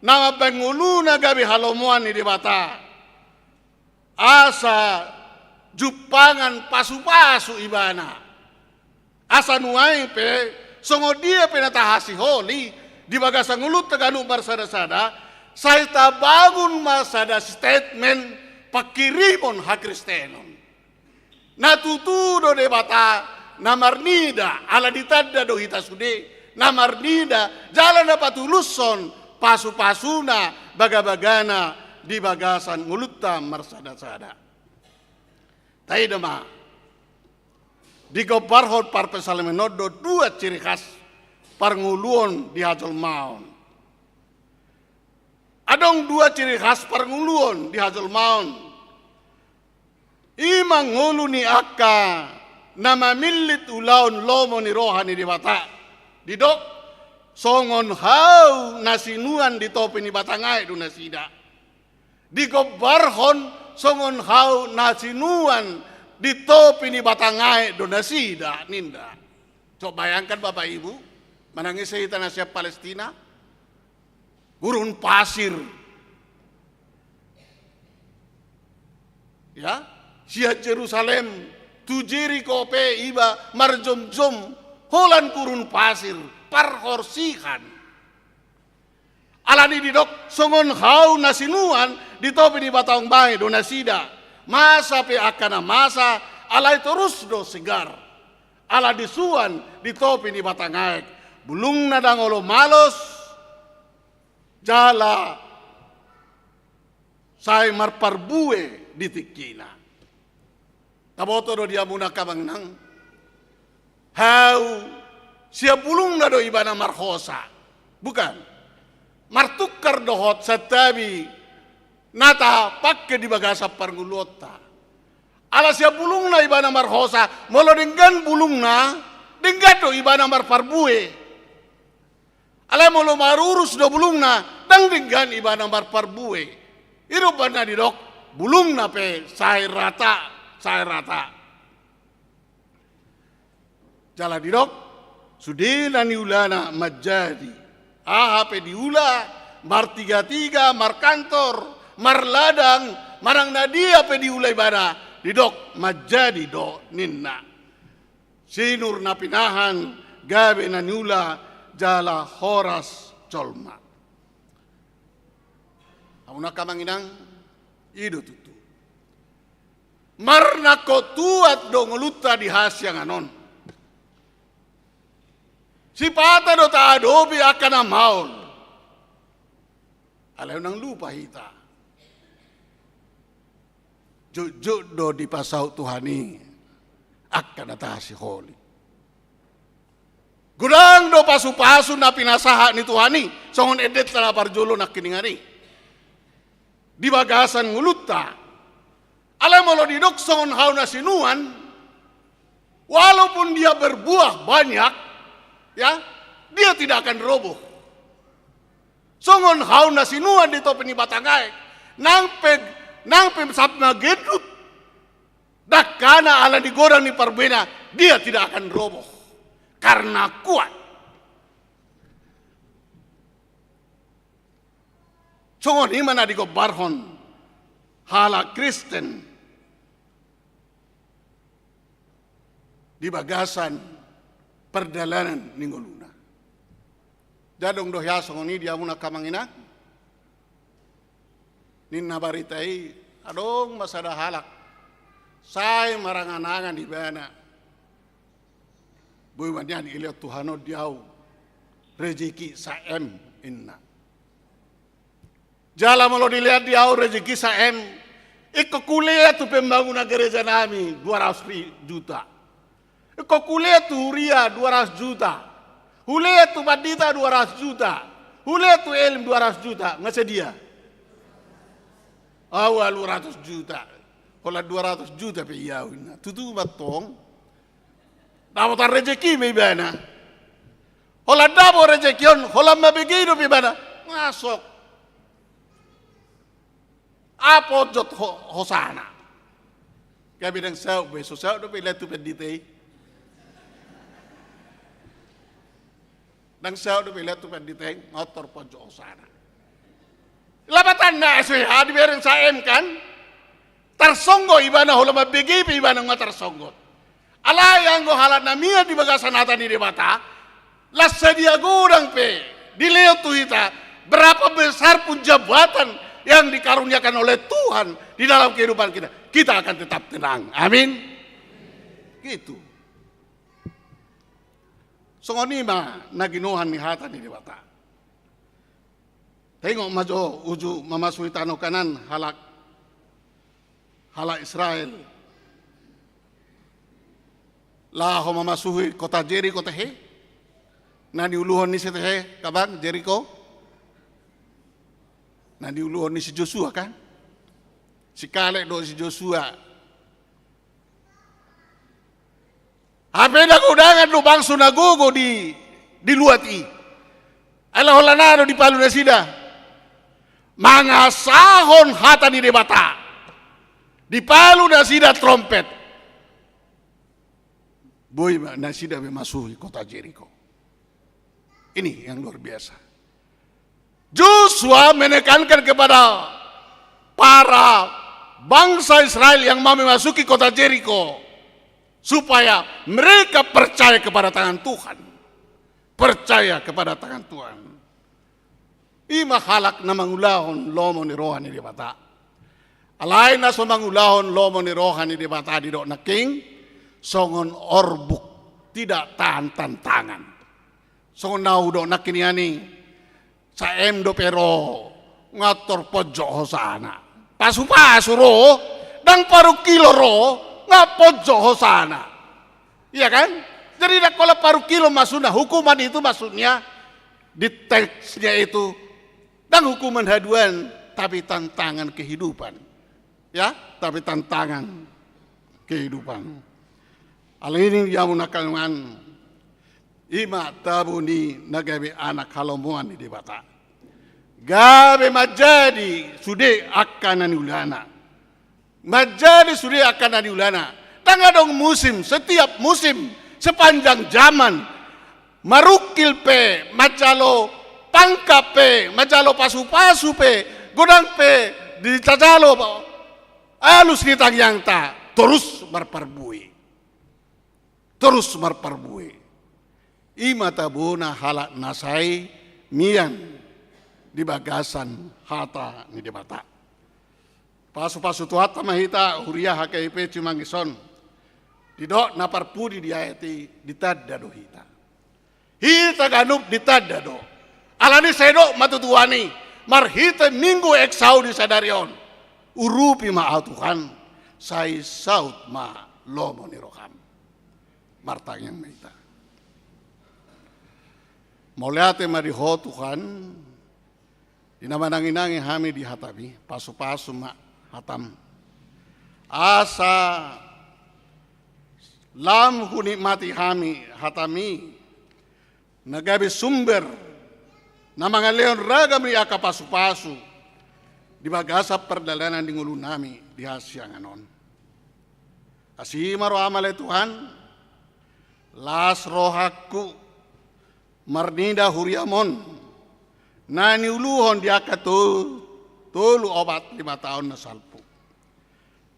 nama penguluna gabi halomuan ni debata. Asa jupangan pasu-pasu ibana. Asa nuai pe songo dia penatahasi holi di bagasa ngulut teganu barsada-sada saya bangun masada statement pakirimon hak Kristenon. Natutu do debata namarnida ala ditanda do hita sude namarnida jalan dapat tuluson pasu-pasuna baga-bagana di bagasan ngulutta marsada-sada. Taidama di gobarhon par pesalemenodo dua ciri khas parnguluon di hajol maun. Adong dua ciri khas parnguluon di hajol maun. Imang ngulu ni akka nama milit ulaun lomo ni rohani di bata. Didok songon hau nasinuan di topi ni batangai du nasida. Di gobarhon songon hau nasinuan di topi ni batangai donasida ninda. Coba bayangkan Bapak Ibu, menangis tanah siap Palestina, gurun pasir, ya, siap Jerusalem, tujiri kope iba marjom-jom, holan gurun pasir, parhorsihan. Alani didok songon hau nasinuan di topi di batang bae do nasida masa pe akana masa alai terus do segar ala disuan di topi di batang aek bulung nadang olo malos jala sai marparbue di tikina taboto do dia muna kamang nang hau siap bulung na do ibana marhosa bukan martukar dohot setabi nata pakai di bagasa parngulota ala siap bulung na ibana marhosa molo dengan bulung na dengan do ibana marparbue ala molo marurus do bulung na dang dengan ibana marparbue irupana didok bulung na pe sai rata jala didok sudina ni ulana majadi aha pe diula mar tiga mar kantor marladang marang nadia pe diulay bana didok majadi do ninna sinur na pinahan gabe na nyula jala horas colma amuna kamanginang ido tutu marna ko tuat do nguluta di hasyang anon si pata do ta adobe akan amaon alaw nang lupa hita Juk do di pasau Tuhani akan atasi holi. Gudang do pasu-pasu na pinasaha ni Tuhani songon edet na parjolo na kiningani. Di bagasan nguluta. Alam mo lo didok songon hau na sinuan walaupun dia berbuah banyak ya dia tidak akan roboh. Songon hau na sinuan dito penibatangay nang sap na gedut dakana ala digorang ni parbena dia tidak akan roboh karena kuat. Songon imana di barhon hala Kristen di bagasan perdalanan ninggoluna. Jadong dohya songon ini dia muna kamangina ninna baritai adong masada halak say maranganangan di bana boy wanyan iliat Tuhano diau rezeki saem inna jala malo dilihat diau rezeki saem iko kuliah tu pembangunan gereja nami 200 juta iko kuliah tu huria 200 juta huliah tu badita 200 juta huliah tu elim 200 juta ngesedia awal 200 juta. Kalau 200 juta pe yawin. Tutu batong. Dapat rezeki me bana. Kalau dapat rezeki on, kalau mabigay do pe bana. Masok. Apo jot hosana. Kaya bidang sao beso sao do pe letu pe ditay. Dang sao do pe letu pe ditay ngotor pojo hosana. Labatan na esya di bereng saem kan tarsonggo ibana hola mabigi pe ibana nga tarsonggot alayang go halat na miya di bagasan nata ni debata lasa dia gudang pe dileo tuhita berapa besar pun jabatan yang dikaruniakan oleh Tuhan di dalam kehidupan kita akan tetap tenang amin gitu songonima naginuhan ni hata ni debata. Tengok majo uju mamasui tanah kanan halak Israel. Laho mamasuhi kota Jericho tehe. Nani uluhon ni si tehe kabang Jericho. Nani uluhon ni si Joshua kan. Si Kaleb do si Joshua. Apeda kudangan do bang sunagogo di luati. Ala holanado di palu na sida. Mangasahon hata ni debata. Di palu na sida trompet. Boy na sida memasuki kota Jericho. Ini yang luar biasa. Joshua menekankan kepada para bangsa Israel yang mau memasuki kota Jericho supaya mereka percaya kepada tangan Tuhan. Percaya kepada tangan Tuhan. Ima halak na mangulahon lomo ni rohani di bata. Alay na so mangulahon lomo ni rohani di bata di do na king songon orbuk tidak tahan tantangan. Songon nau do na kiniani sa do pero ngator pojo hosana. Pasu-pasu ro dan paru kilo ro ngapojo hosana. Iya kan? Jadi kalau paru kilo maksudnya hukuman itu maksudnya di teksnya itu dan hukuman haduan tapi tantangan kehidupan. Ya, tapi tantangan kehidupan. Hal ini yang menakalkan ima tabuni nagabe anak halomuan di bata. Gabe majadi sude akan ulana. Majadi sude akan ulana. Tangga dong musim, setiap musim sepanjang zaman marukil pe macalo pangkap pe macalo pasu-pasu pe godang pe di cacalo po. Alus ni tangyang ta terus marparbui. Terus marparbui. Ima tabuna halak nasai mian di bagasan hata ni debata. Pasu-pasu tuata mahita huria HKIP Cimangison. Didok naparpudi di ayati ditadado hita. Hita ganup ditadado. Alani sedok matutuani marhita minggu eksau di sadarion. Urupi ma Tuhan sai saut ma lomo ni roham. Martang yang meita. Moliate mariho Tuhan. Dinamananginangi hami di hatabi. Pasu-pasu ma hatam. Asa lam hunikmati hami hatami. Nagabi sumber na mga leon ragam ni aka pasu-pasu di bagasap perdalanan di ngulu nami di hasyang anon. Asimaro amale Tuhan, las rohaku marnida huriamon na niuluhon di aka tulu obat 5 tahun na salpu.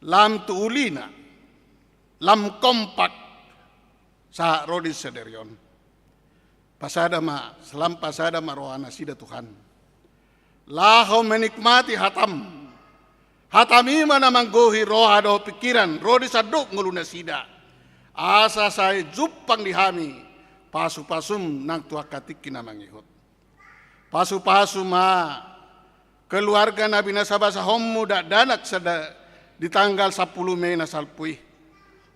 Lam tuulina, lam kompak sa rodis sederion. Pasada ma, selam pasada marohana sida Tuhan. Laho menikmati hatam. Hatami mana manggohi roha do pikiran, rodi saduk nguluna sida. Asa saya jupang dihami, pasu-pasum nang tua katik kina mangihut. Pasu-pasu ma, keluarga Nabi Nasabasa homu dak danak sada di tanggal 10 Mei nasalpui.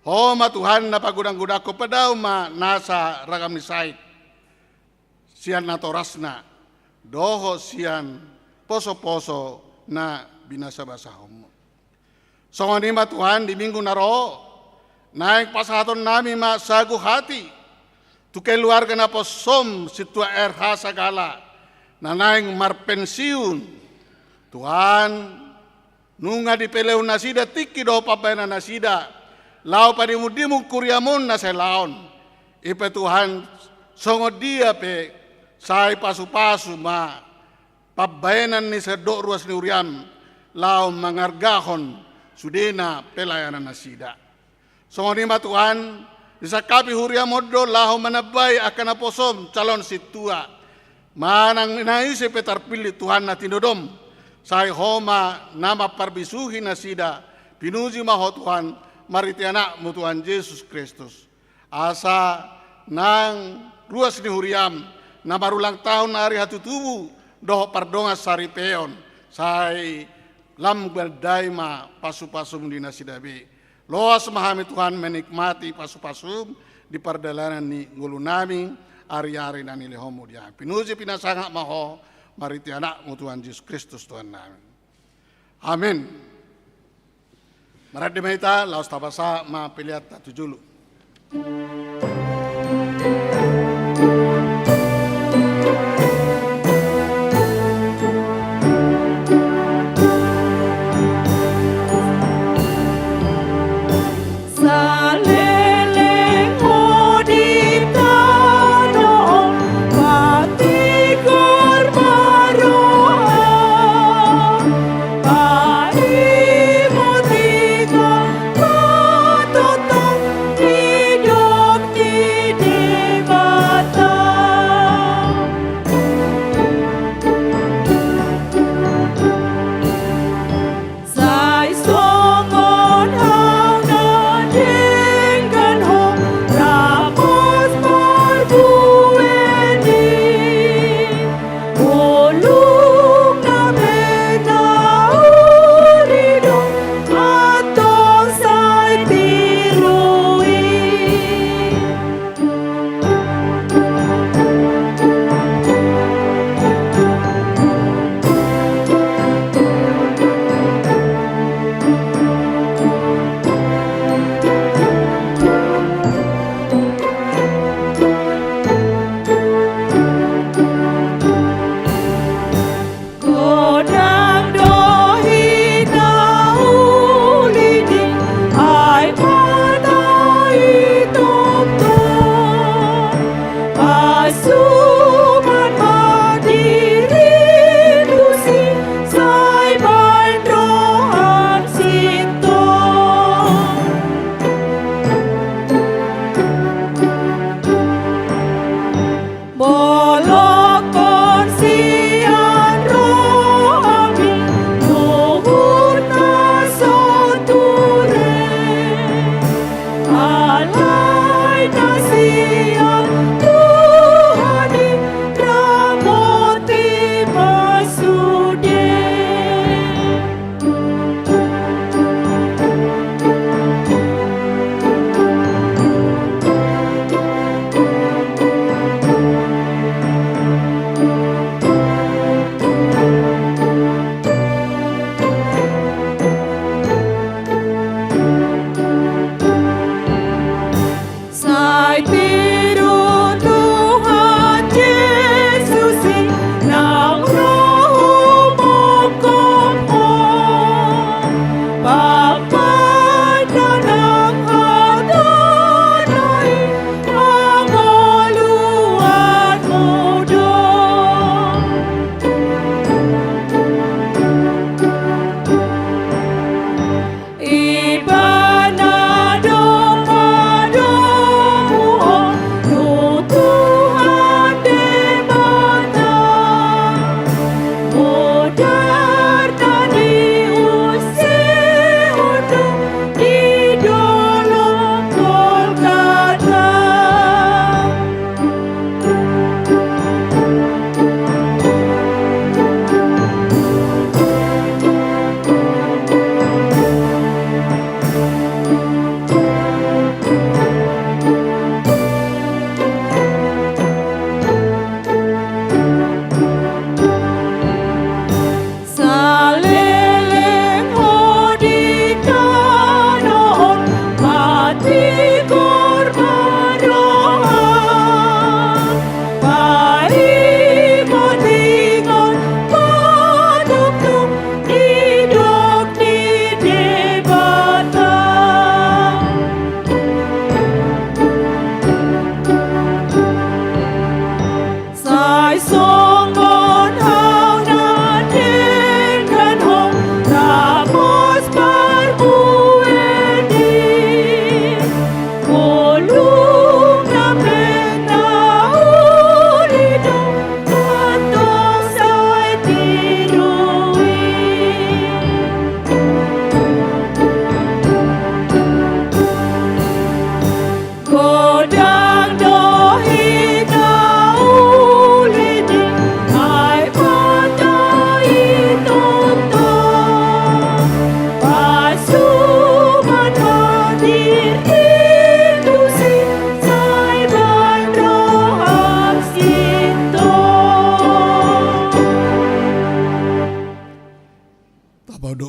Homa Tuhan na pagudang-gudako padaw ma nasa ragam ni Said. Sian natorasna doho sian poso-poso na binasa basahom. So nganima Tuhan di minggu naro naik pasaton nami ma sagu hati tu keluarga na posom situa RH sagala na naing marpensiun Tuhan nunga di peleu nasida tiki do papena nasida lau padimu-dimu kuriamun na selaon ipe Tuhan songo dia pe sai pasu-pasu ma pabayanan ni sedok ruas ni uriam lau mangargahon sudena pelayanan nasida. Songonima Tuhan disakapi huriam modo lau manabai akan aposom calon situa manang naisi petarpilih Tuhan na tinodom sai homa nama parbisuhi nasida pinuji maho Tuhan mariti anakmu Tuhan Yesus Kristus asa nang ruas ni huriam na barulang tahun hari hatu tubuh doh pardonga saripeon sai lam berdaima pasu-pasum di nasidabi loas mahami Tuhan menikmati pasu-pasum di pardalanan ni ngulu nami ari-ari nani lehomu dia pinuji pinasangak maho mariti anakmu Tuhan Yesus Kristus Tuhan nami amin. Maradi meita laos tabasa ma pilihat tatu julu. Di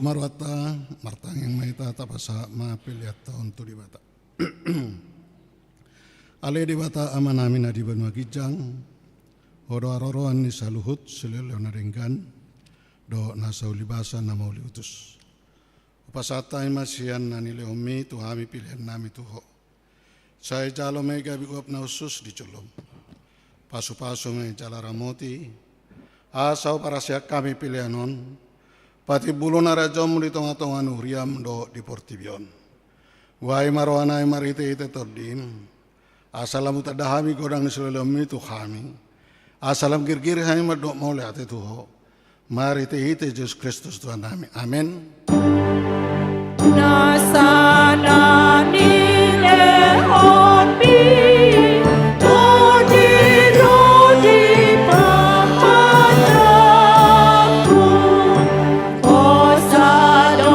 marwata martangeng maita tapasa mapiliat tahun tu dibata. Ale dibata amanami na di Banua Kijang, odo aroroan ni saluhut silelo na ringgan, do nasa ulibasa na mauli utus. Upasata imasian na nileomi tuhami pilihan nami tuho. Saya jalo mega biuap na usus di colom. Pasu-pasu me jala ramoti, asau para siak kami pilihanon, pati bulu narajom di tonga-tonga nuriam do di portibion. Wai marwana marite ite tordim. Asalam utadahami godang ni selelami tu kami. Asalam girgir hai madok mole ate tuho. Marite ite Yesus Kristus Tuhan kami. Amin. Nasana nile onbi, rodi rodi pahadaku, osado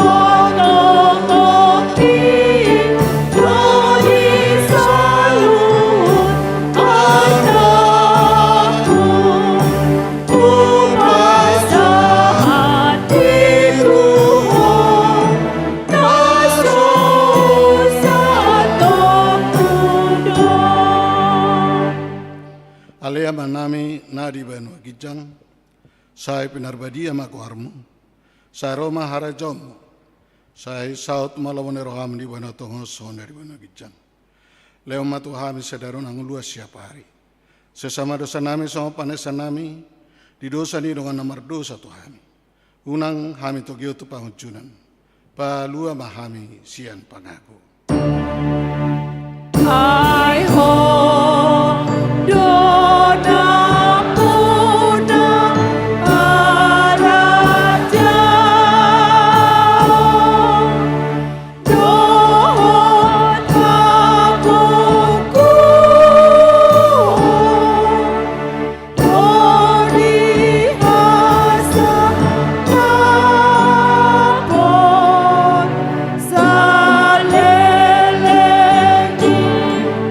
onomoki, rodi salut anakku, upasa hatiku. Alea manami nadi Banua Kijang, saya pinarbadia makuarmu, saya Roma harajom, saya saut malawone roham di Banua Tongo son dari Banua Kijang. Leo matu hami sedaron angulua siapa hari. Sesama dosa nami sama panesan nami, di dosa ni dengan nomor dosa Tuhan. Unang hami togio tu pahuncunan, palua mahami sian pangaku. Ai ho dona puna araja dohon tabuku doni hasa kapon saleleni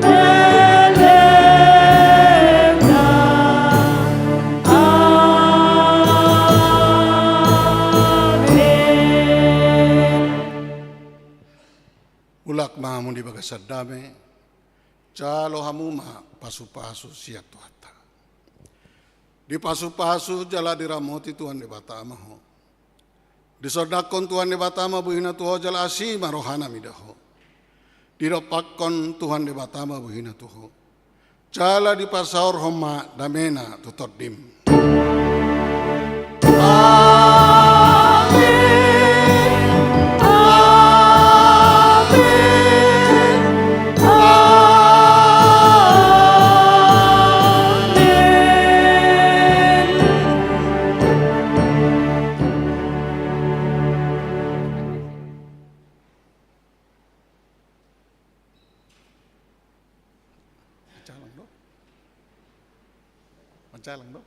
melena amin. Ulak mahamun di bagasad dame, calo hamuma pasu-pasu siap tuhata. Di pasu-pasu jala diramoti Tuhan di batama ho. Di sodakon Tuhan di batama buhina tuho jala asima rohana midaho. Di ropakon Tuhan di batama buhina tuho. Jala di pasaur homa damena tutodim. Macalang do.